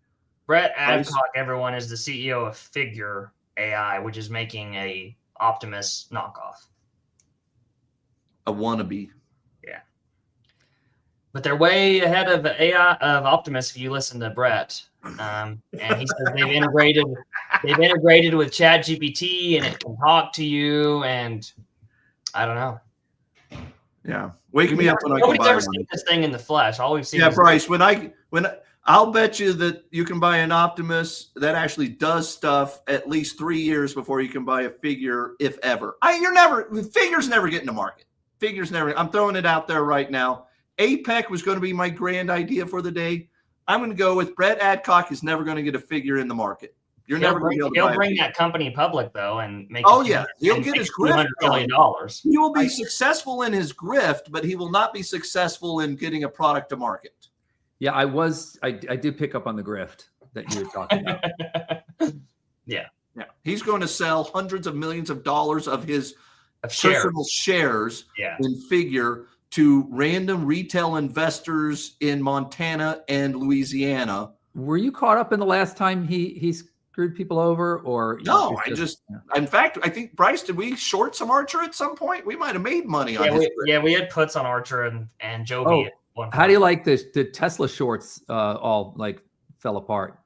Brett Adcock, everyone, is the CEO of Figure AI, which is making a Optimus knockoff. A wannabe. Yeah. But they're way ahead of AI of Optimus if you listen to Brett. And he says they've integrated with ChatGPT and it can talk to you, and I don't know. Yeah. Wake me up when I can Nobody's buy ever one. seen this thing in the flesh. All we've seen Yeah, is Bryce, when I'll bet you that you can buy an Optimus that actually does stuff at least 3 years before you can buy a Figure, if ever. Figure's never getting to market. Figure's never. I'm throwing it out there right now. APEC was going to be my grand idea for the day. I'm going to go with Brett Adcock is never going to get a Figure in the market. You're never going to be able to buy He'll bring a that company public though, and make. Oh yeah, he'll get his grift. $200 billion. He will be successful in his grift, but he will not be successful in getting a product to market. Yeah, I did pick up on the grift that you were talking about. Yeah. He's going to sell hundreds of millions of dollars of his Of shares Yeah. in Figure to random retail investors in Montana and Louisiana. Were you caught up in the last time he screwed people over, or No, in fact, I think, Bryce, did we short some Archer at some point? We might have made money on his. We had puts on Archer and Joby. Oh, how do you like the Tesla shorts all like fell apart?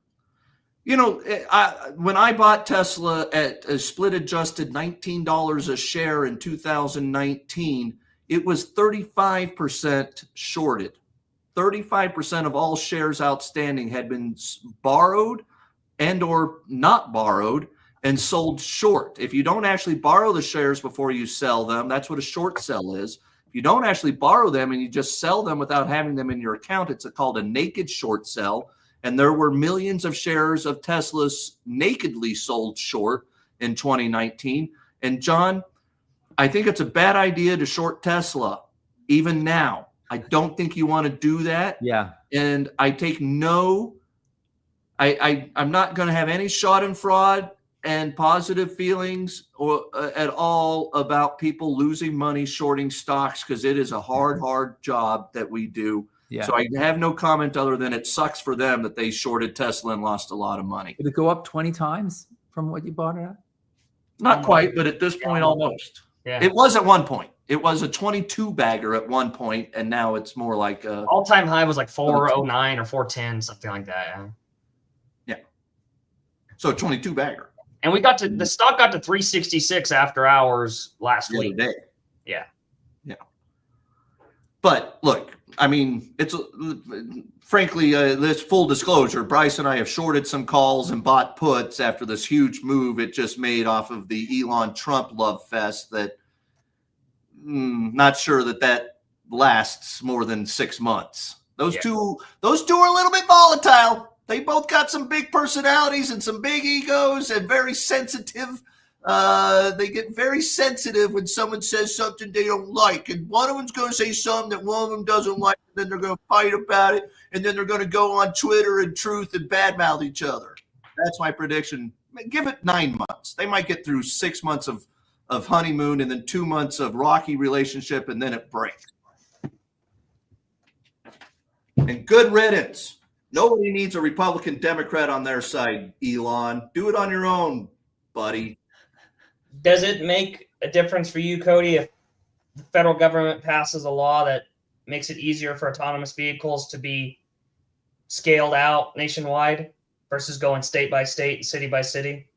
When I bought Tesla at a split adjusted $19 a share in 2019, it was 35% shorted. 35% of all shares outstanding had been borrowed and or not borrowed and sold short. If you don't actually borrow the shares before you sell them, that's what a short sell is. If you don't actually borrow them and you just sell them without having them in your account, it's called a naked short sell. And there were millions of shares of Teslas nakedly sold short in 2019. And John, I think it's a bad idea to short Tesla, even now. I don't think you want to do that. Yeah. And I take I'm not going to have any schadenfreude and positive feelings at all about people losing money shorting stocks, because it is a hard job that we do. Yeah. So I have no comment other than it sucks for them that they shorted Tesla and lost a lot of money. Did it go up 20 times from what you bought it at? Not quite, but at this point, almost. Yeah. It was at one point. It was a 22 bagger at one point, and now it's more like a all-time high was like 409 or 410, something like that. Yeah. So 22 bagger And we got to the stock got to 366 after hours last the other week. day. Yeah. Yeah. But look, I mean, it's frankly, this full disclosure, Bryce and I have shorted some calls and bought puts after this huge move it just made off of the Elon Trump love fest that not sure that lasts more than 6 months. Those two are a little bit volatile. They both got some big personalities and some big egos and very sensitive. They get very sensitive when someone says something they don't like. And one of them's going to say something that one of them doesn't like, and then they're going to fight about it, and then they're going to go on Twitter and Truth and badmouth each other. That's my prediction. Give it 9 months. They might get through 6 months of honeymoon and then 2 months of rocky relationship, and then it breaks. And good riddance. Nobody needs a Republican Democrat on their side, Elon. Do it on your own, buddy. Does it make a difference for you, Cody, if the federal government passes a law that makes it easier for autonomous vehicles to be scaled out nationwide versus going state by state and city by city?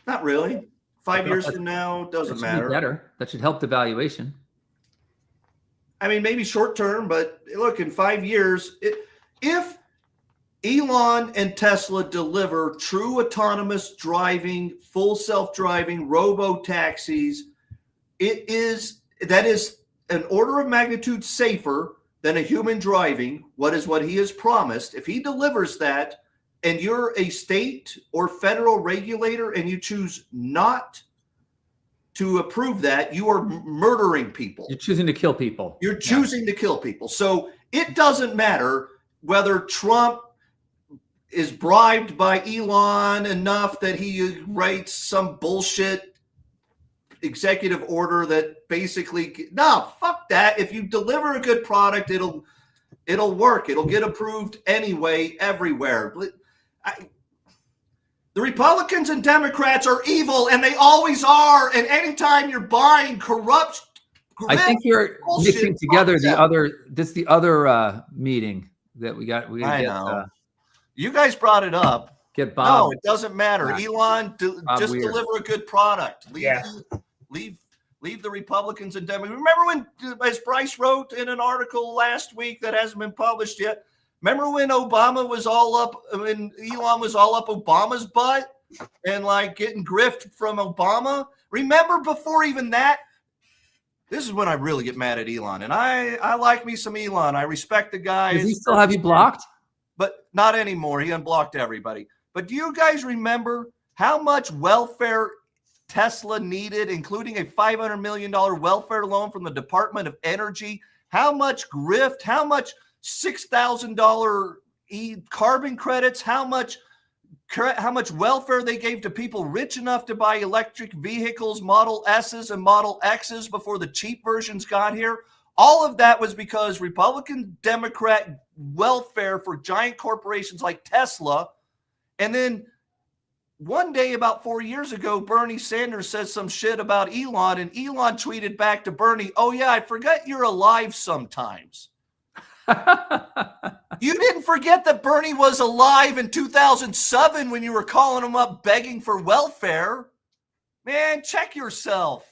Not really. 5 years from now, doesn't matter. Better. That should help the valuation. I mean, maybe short term, but look, in 5 years, if Elon and Tesla deliver true autonomous driving, full self-driving, robo-taxis, that is an order of magnitude safer than a human driving, what he has promised. If he delivers that and you're a state or federal regulator and you choose not to approve that, you are murdering people. You're choosing to kill people. You're choosing to kill people. So it doesn't matter whether Trump is bribed by Elon enough that he writes some bullshit executive order that basically, no, fuck that. If you deliver a good product, it'll work. It'll get approved anyway, everywhere. The Republicans and Democrats are evil, and they always are. And anytime you're buying corrupt, I think you're mixing together the other meeting that we got. I know. You guys brought it up. Get Bob. No, it doesn't matter. Elon, just deliver a good product. Leave the Republicans and Democrats. Remember when, as Bryce wrote in an article last week that hasn't been published yet, remember when Obama was all up, when Elon was all up Obama's butt and like getting grift from Obama? Remember before even that? This is when I really get mad at Elon. And I like me some Elon. I respect the guy. Does he still have you blocked? But not anymore. He unblocked everybody. But do you guys remember how much welfare Tesla needed, including a $500 million welfare loan from the Department of Energy? How much grift? How much $6,000 carbon credits? How much welfare they gave to people rich enough to buy electric vehicles, Model S's and Model X's before the cheap versions got here? All of that was because Republican, Democrat welfare for giant corporations like Tesla. And then one day about 4 years ago, Bernie Sanders said some shit about Elon, and Elon tweeted back to Bernie, "Oh yeah, I forget you're alive sometimes." You didn't forget that Bernie was alive in 2007 when you were calling him up begging for welfare. Man, check yourself.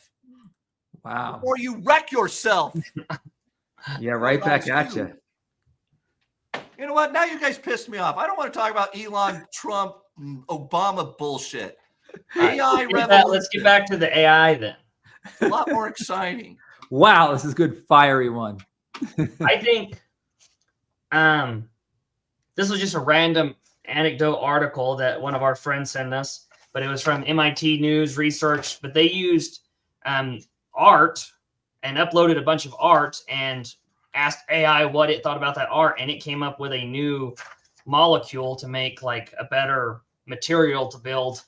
Wow. Or you wreck yourself. Yeah, right back at you. You know what? Now you guys pissed me off. I don't want to talk about Elon, Trump, Obama bullshit. AI revolution. Let's get back to the AI then. A lot more exciting. Wow, this is a good fiery one. I think this was just a random anecdote article that one of our friends sent us, but it was from MIT News Research. But they used art and uploaded a bunch of art and asked AI what it thought about that art, and it came up with a new molecule to make like a better material to build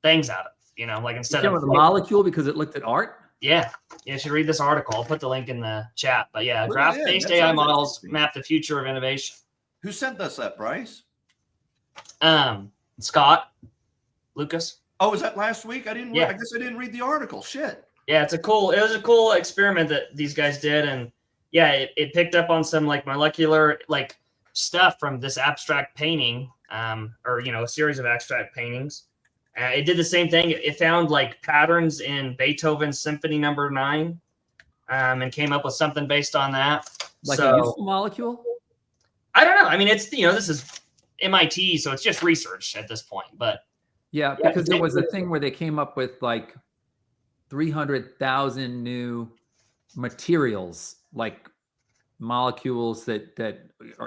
things out of. You know, like instead of a molecule because it looked at art. Yeah, you should read this article. I'll put the link in the chat. But yeah, Well, graph-based yeah, AI models map the future of innovation. Who sent us that, Bryce? Scott Lucas. Oh, was that last week? I didn't. Yeah. I guess I didn't read the article. Shit. Yeah, it was a cool experiment that these guys did, and yeah, it picked up on some like molecular like stuff from this abstract painting or a series of abstract paintings. It did the same thing. It found like patterns in Beethoven's Symphony Number 9, and came up with something based on that. Like so a useful molecule? I don't know. I mean, it's this is MIT, so it's just research at this point. But Yeah, because there was a thing where they came up with like 300,000 new materials, like molecules that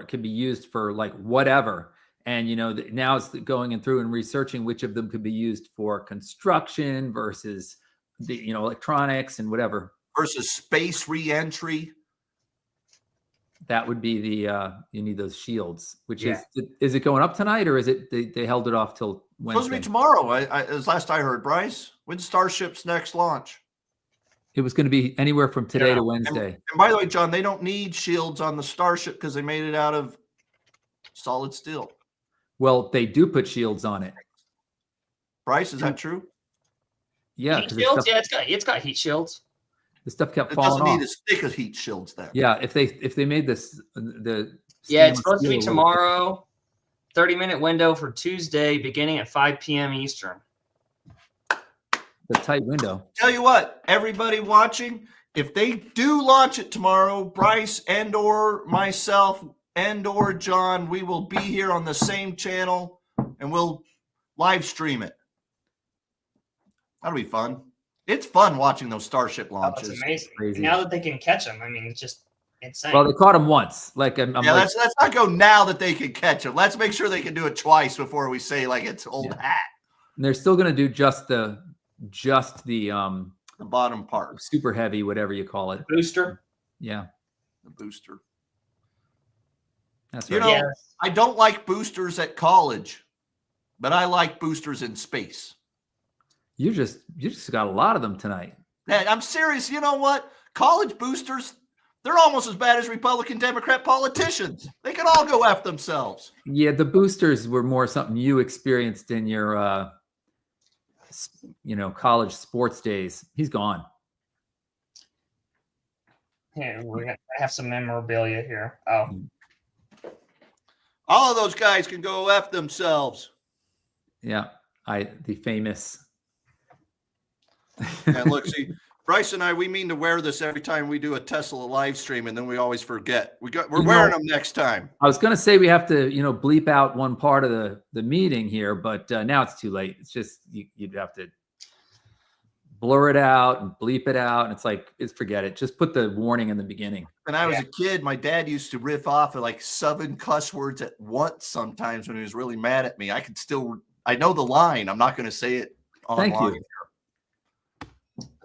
can be used for like whatever. And now it's going in through and researching which of them could be used for construction versus the electronics and whatever. Versus space reentry. That would be the you need those shields. Which is it going up tonight, or is it they held it off till Wednesday? Supposed to be tomorrow. As last I heard, Bryce. When's Starship's next launch? It was going to be anywhere from today to Wednesday. And by the way, John, they don't need shields on the Starship because they made it out of solid steel. Well, they do put shields on it. Bryce, is that true? Yeah, heat shields. It's got heat shields. The stuff kept It falling doesn't off. need as thick as heat shields then. Yeah, if they made this the It's supposed to steel be a little tomorrow. 30-minute window for Tuesday, beginning at 5 p.m. Eastern. the tight window. Tell you what, everybody watching, if they do launch it tomorrow, Bryce and or myself and or John, we will be here on the same channel and we'll live stream it. That'll be fun. It's fun watching those Starship launches. That's amazing. Crazy. Now that they can catch them, I mean, it's just insane. Well, they caught him once. Like I'm like, let's not go now that they can catch them. Let's make sure they can do it twice before we say like it's old hat. and they're still going to do just the The bottom part, super heavy, whatever you call it. Booster. Yeah, the booster. that's You right. know, Yeah. I don't like boosters at college, but I like boosters in space. You just got a lot of them tonight. Man, I'm serious. You know what? College boosters, they're almost as bad as Republican, Democrat politicians. They can all go F themselves. Yeah, the boosters were more something you experienced in your college sports days. He's gone. Here, we're gonna have some memorabilia here. Oh, All of those guys can go F themselves. Yeah, the famous. And look, see, Bryce and I, we mean to wear this every time we do a Tesla live stream, and then we always forget. We're wearing them next time. I was going to say we have to, bleep out one part of the meeting here, but now it's too late. It's just you'd have to blur it out and bleep it out, and forget it. Just put the warning in the beginning. When I was a kid, my dad used to riff off of like 7 cuss words at once sometimes when he was really mad at me. I know the line. I'm not going to say it online. Thank you.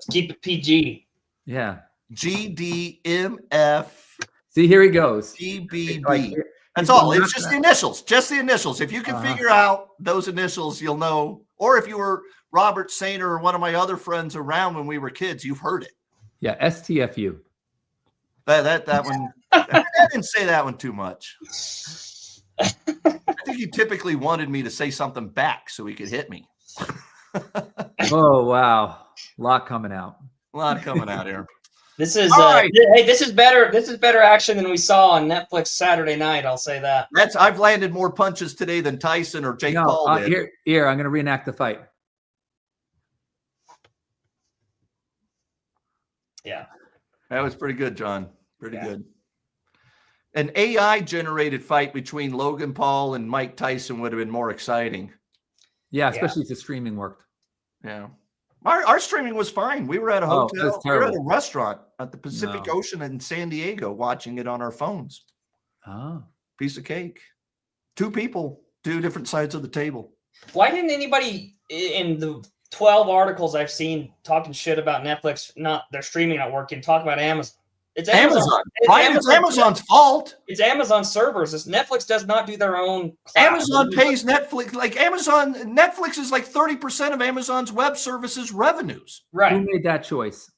let's keep it PG. Yeah. GDMF See, here he goes. GBB. That's all. It's just the initials. Just the initials. If you can figure out those initials, you'll know. Or if you were Robert Sainer or one of my other friends around when we were kids, you've heard it. Yeah, STFU. That one. I didn't say that one too much. I think he typically wanted me to say something back so he could hit me. Oh wow, a lot coming out. A lot coming out here. This is All right. hey, this is better. This is better action than we saw on Netflix Saturday night. I'll say that. I've landed more punches today than Tyson or Jake Paul did. Here, I'm going to reenact the fight. Yeah. That was pretty good, John. Pretty good. An AI generated fight between Logan Paul and Mike Tyson would have been more exciting. Yeah, especially if the streaming worked. Yeah. Our streaming was fine. We were at a hotel. That's We were at terrible. a restaurant at the Pacific Ocean in San Diego watching it on our phones. Oh. Piece of cake. 2 people, 2 different sides of the table. Why didn't anybody in the 12 articles I've seen talking shit about Netflix, their streaming not working, talk about Amazon? It's Amazon. It's Amazon's fault. It's Amazon servers. Netflix does not do their own cloud. Amazon pays Netflix. Netflix is like 30% of Amazon's web services revenues. Right. Who made that choice?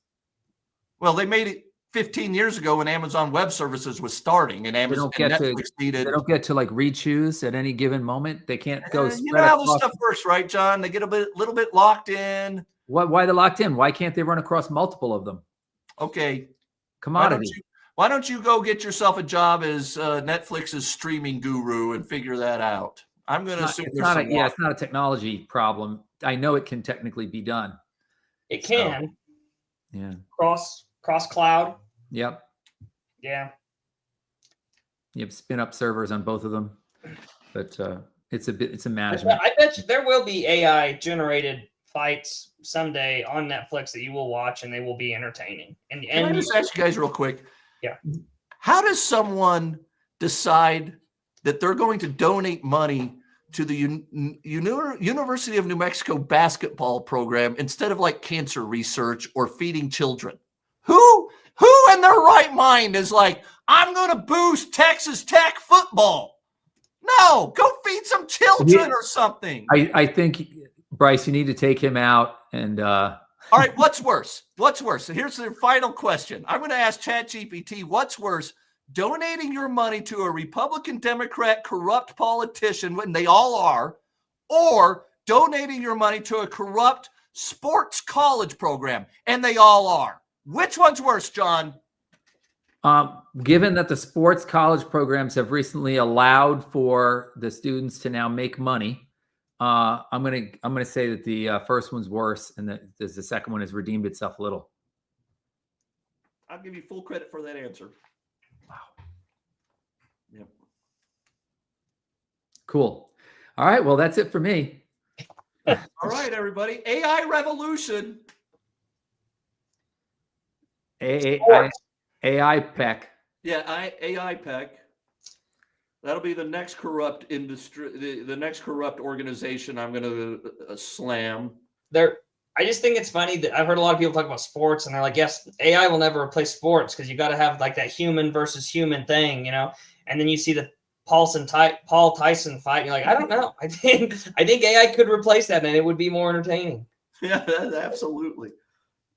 Well, they made it 15 years ago when Amazon Web Services was starting, and Amazon and Netflix needed. They don't get to like re-choose at any given moment. They can't go. You know how this stuff works, right, John? They get little bit locked in. Why they're locked in? Why can't they run across multiple of them? Okay. Commodity. Why don't you go get yourself a job as Netflix's streaming guru and figure that out? I'm going to assume It's there's not some yeah, water. it's not a technology problem. I know it can technically be done. It So- can Yeah. cross cloud. Yep. Yeah. You have spin up servers on both of them, but it's a I management. bet you there will be AI generated fights someday on Netflix that you will watch and they will be entertaining. Can I And just ask you guys real quick? Yeah. How does someone decide that they're going to donate money to the University of New Mexico basketball program instead of like cancer research or feeding children? Who in their right mind is like, I'm going to boost Texas Tech football? No, go feed some children or something. I think, Bryce, you need to take him out and All right, what's worse? What's worse? So here's the final question. I'm going to ask ChatGPT, what's worse, donating your money to a Republican, Democrat, corrupt politician, when they all are, or donating your money to a corrupt sports college program, and they all are? Which one's worse, John? given that the sports college programs have recently allowed for the students to now make money, I'm gonna say that the first one's worse, and that the second one has redeemed itself a little. I'll give you full credit for that answer. Wow. Yep. Cool. All right. Well, that's it for me. All right, everybody. AI revolution. AI Peck. Yeah, AI PEC. That'll be the next corrupt industry, the next corrupt organization I'm going to slam. I just think it's funny that I've heard a lot of people talk about sports and they're like, yes, AI will never replace sports because you got to have like that human versus human thing, you know? And then you see the Paul Tyson fight. And you're like, I don't know. I think AI could replace that and it would be more entertaining. Yeah, absolutely.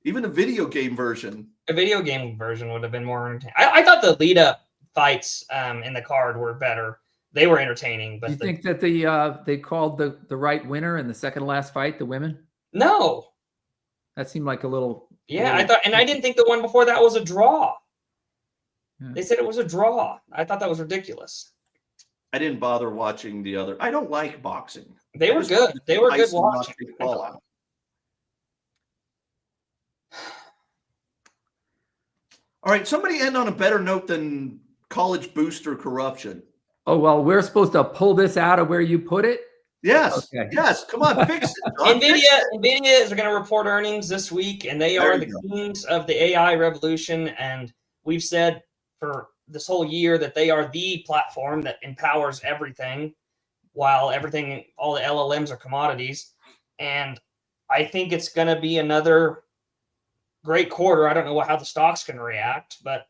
Even a video game version. A video game version would have been more entertaining. I thought the lead up fights in the card were better. They were entertaining. But Do you think that they called the right winner in the second last fight, the women? No. That seemed like a little. Yeah, I thought, and I didn't think the one before that was a draw. Yeah. They said it was a draw. I thought that was ridiculous. I didn't bother watching the other. I don't like boxing. They were good. They were good Tyson knocked watching. the ball out. All right, somebody end on a better note than college booster corruption. Oh, well, we're supposed to pull this out of where you put it. Yes, Okay. yes. Come on, fix it. John. Fix it. NVIDIA is going to report earnings this week, and they There are you the go. kings of the AI revolution. And we've said for this whole year that they are the platform that empowers everything, while everything, all the LLMs are commodities. And I think it's going to be another great quarter. I don't know how the stock's going to react, but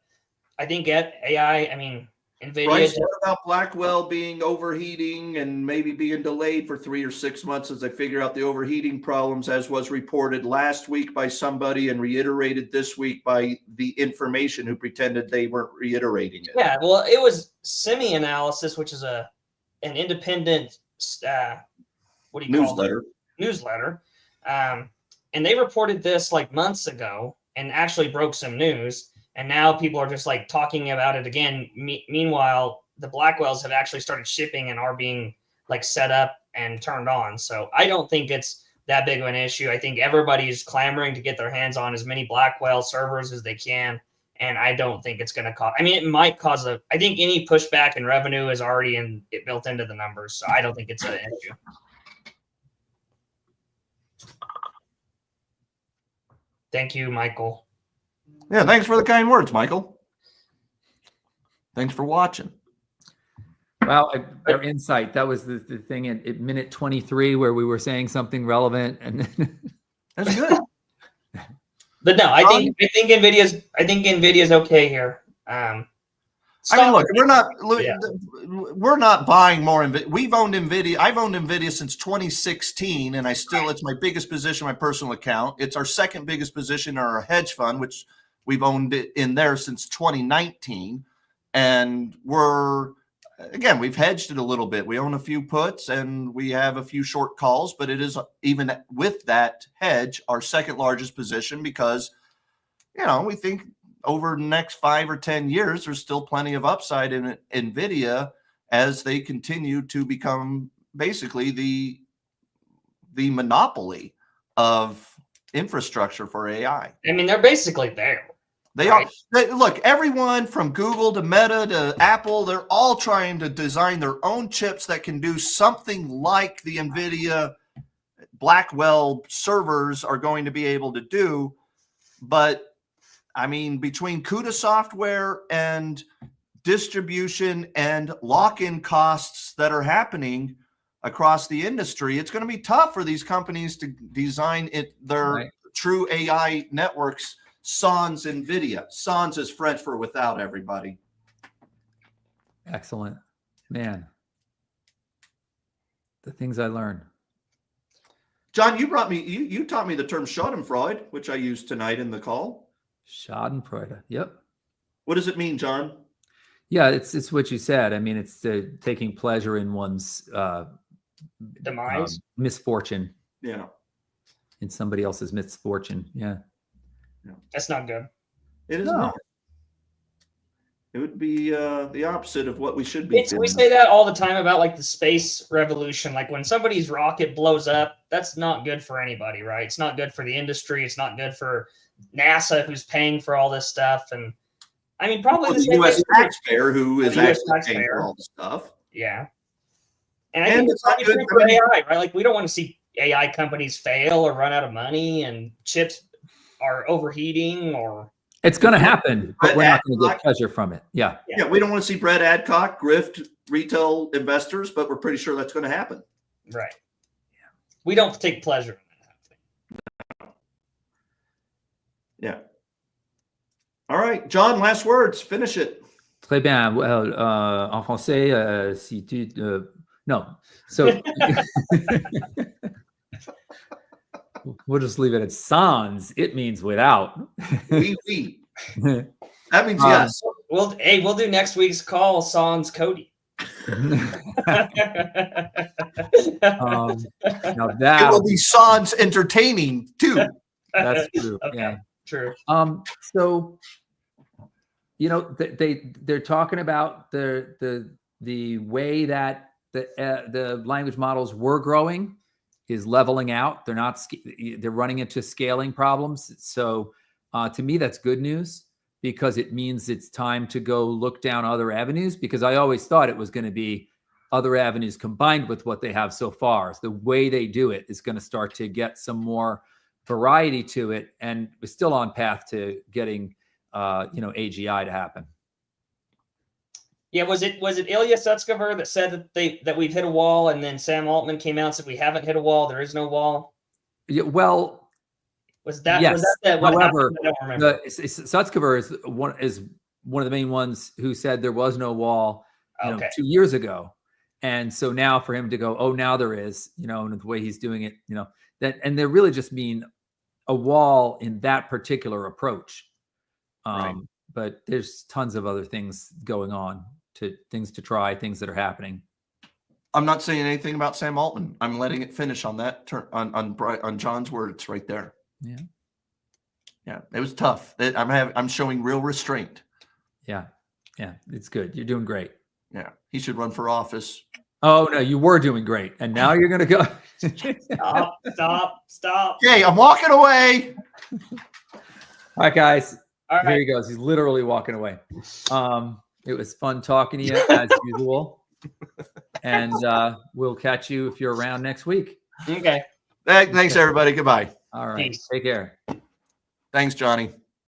I think NVIDIA. Bryce, what about Blackwell being overheating and maybe being delayed for 3 or 6 months as they figure out the overheating problems, as was reported last week by somebody and reiterated this week by the information who pretended they weren't reiterating it? Yeah, well, it was SemiAnalysis, which is an independent what do you call it? Newsletter. And they reported this like months ago and actually broke some news. And now people are just like talking about it again. Meanwhile, the Blackwells have actually started shipping and are being like set up and turned on. So I don't think it's that big of an issue. I think everybody's clamoring to get their hands on as many Blackwell servers as they can. And I don't think it's going to cause, it might cause I think any pushback in revenue is already built into the numbers. So I don't think it's an issue. Thank you, Michael. Yeah, thanks for the kind words, Michael. Thanks for watching. Well, their insight. That was the thing at minute 23 where we were saying something relevant, and then That's good. But no, I think NVIDIA's okay here. Look, Yeah. we're not buying more. We've owned NVIDIA. I've owned NVIDIA since 2016, and it's my biggest position, my personal account. It's our second biggest position in our hedge fund, which we've owned it in there since 2019. And we've hedged it a little bit. We own a few puts and we have a few short calls, but it is, even with that hedge, our second largest position because, we think over the next 5 or 10 years, there's still plenty of upside in NVIDIA as they continue to become basically the monopoly of infrastructure for AI. I mean, they're basically there. They Right. are. Look, everyone from Google to Meta to Apple, they're all trying to design their own chips that can do something like the NVIDIA Blackwell servers are going to be able to do. But I mean, between CUDA software and distribution and lock-in costs that are happening across the industry, it's going to be tough for these companies to design their Right. true AI networks. Sans NVIDIA. Sans is French for without, everybody. Excellent, man. The things I learned. John, you taught me the term Schadenfreude, which I used tonight in the call. Schadenfreude. Yep. What does it mean, John? Yeah, it's what you said. I mean, it's taking pleasure in one's Demise. misfortune, Yeah. in somebody else's misfortune. Yeah. That's not good. It is No. not. It would be the opposite of what we should be We feeling. say that all the time about like the space revolution. Like when somebody's rocket blows up, that's not good for anybody, right? It's not good for the industry. It's not good for NASA, who's paying for all this stuff. And I mean, probably Well, the the same U.S. thing- taxpayer who is The US actually paying taxpayer. for all the stuff. Yeah. And I And think it's it's not probably good true for for any- AI, right? Like we don't want to see AI companies fail or run out of money and chips are overheating or It's going to happen, but But we're not going to like- get pleasure from it. Yeah. Yeah, we don't want to see Brett Adcock grift retail investors, but we're pretty sure that's going to happen. right. We don't take pleasure in that. Yeah. All right, John, last words. Finish it. Très bien. Well, en français, si tu no. So we'll just leave it at sans. It means without. We. That means yes. We'll do next week's call sans Cody. Now It that will be sans entertaining too. that's true. Okay. Yeah. True. So they're talking about the way that the language models were growing is leveling out. They're running into scaling problems. So to me, that's good news because it means it's time to go look down other avenues, because I always thought it was going to be other avenues combined with what they have so far. So the way they do it is going to start to get some more variety to it, and we're still on path to getting AGI to happen. Yeah, was it Ilya Sutskever that said that we've hit a wall, and then Sam Altman came out and said we haven't hit a wall, there is no wall? Yeah, well, Was that yes. what However, happened? I don't remember. Sutskever is one of the main ones who said there was no wall 2 years ago, and so now for him to go, oh, now there is, and the way he's doing it, and they really just mean a wall in that particular approach. Right. But there's tons of other things going on, things to try, things that are happening. I'm not saying anything about Sam Altman. I'm letting it finish on that turn on John's words right there. Yeah. Yeah, it was tough. I'm showing real restraint. Yeah, it's good. You're doing great. Yeah, he should run for office. Oh no, you were doing great, and now you're gonna go. Stop. Okay, I'm walking away. All right, guys. All Here right. he goes. He's literally walking away. It was fun talking to you as usual, and we'll catch you if you're around next week. Okay. Thanks, everybody. Goodbye. All right. Peace. Take care. Thanks, Johnny.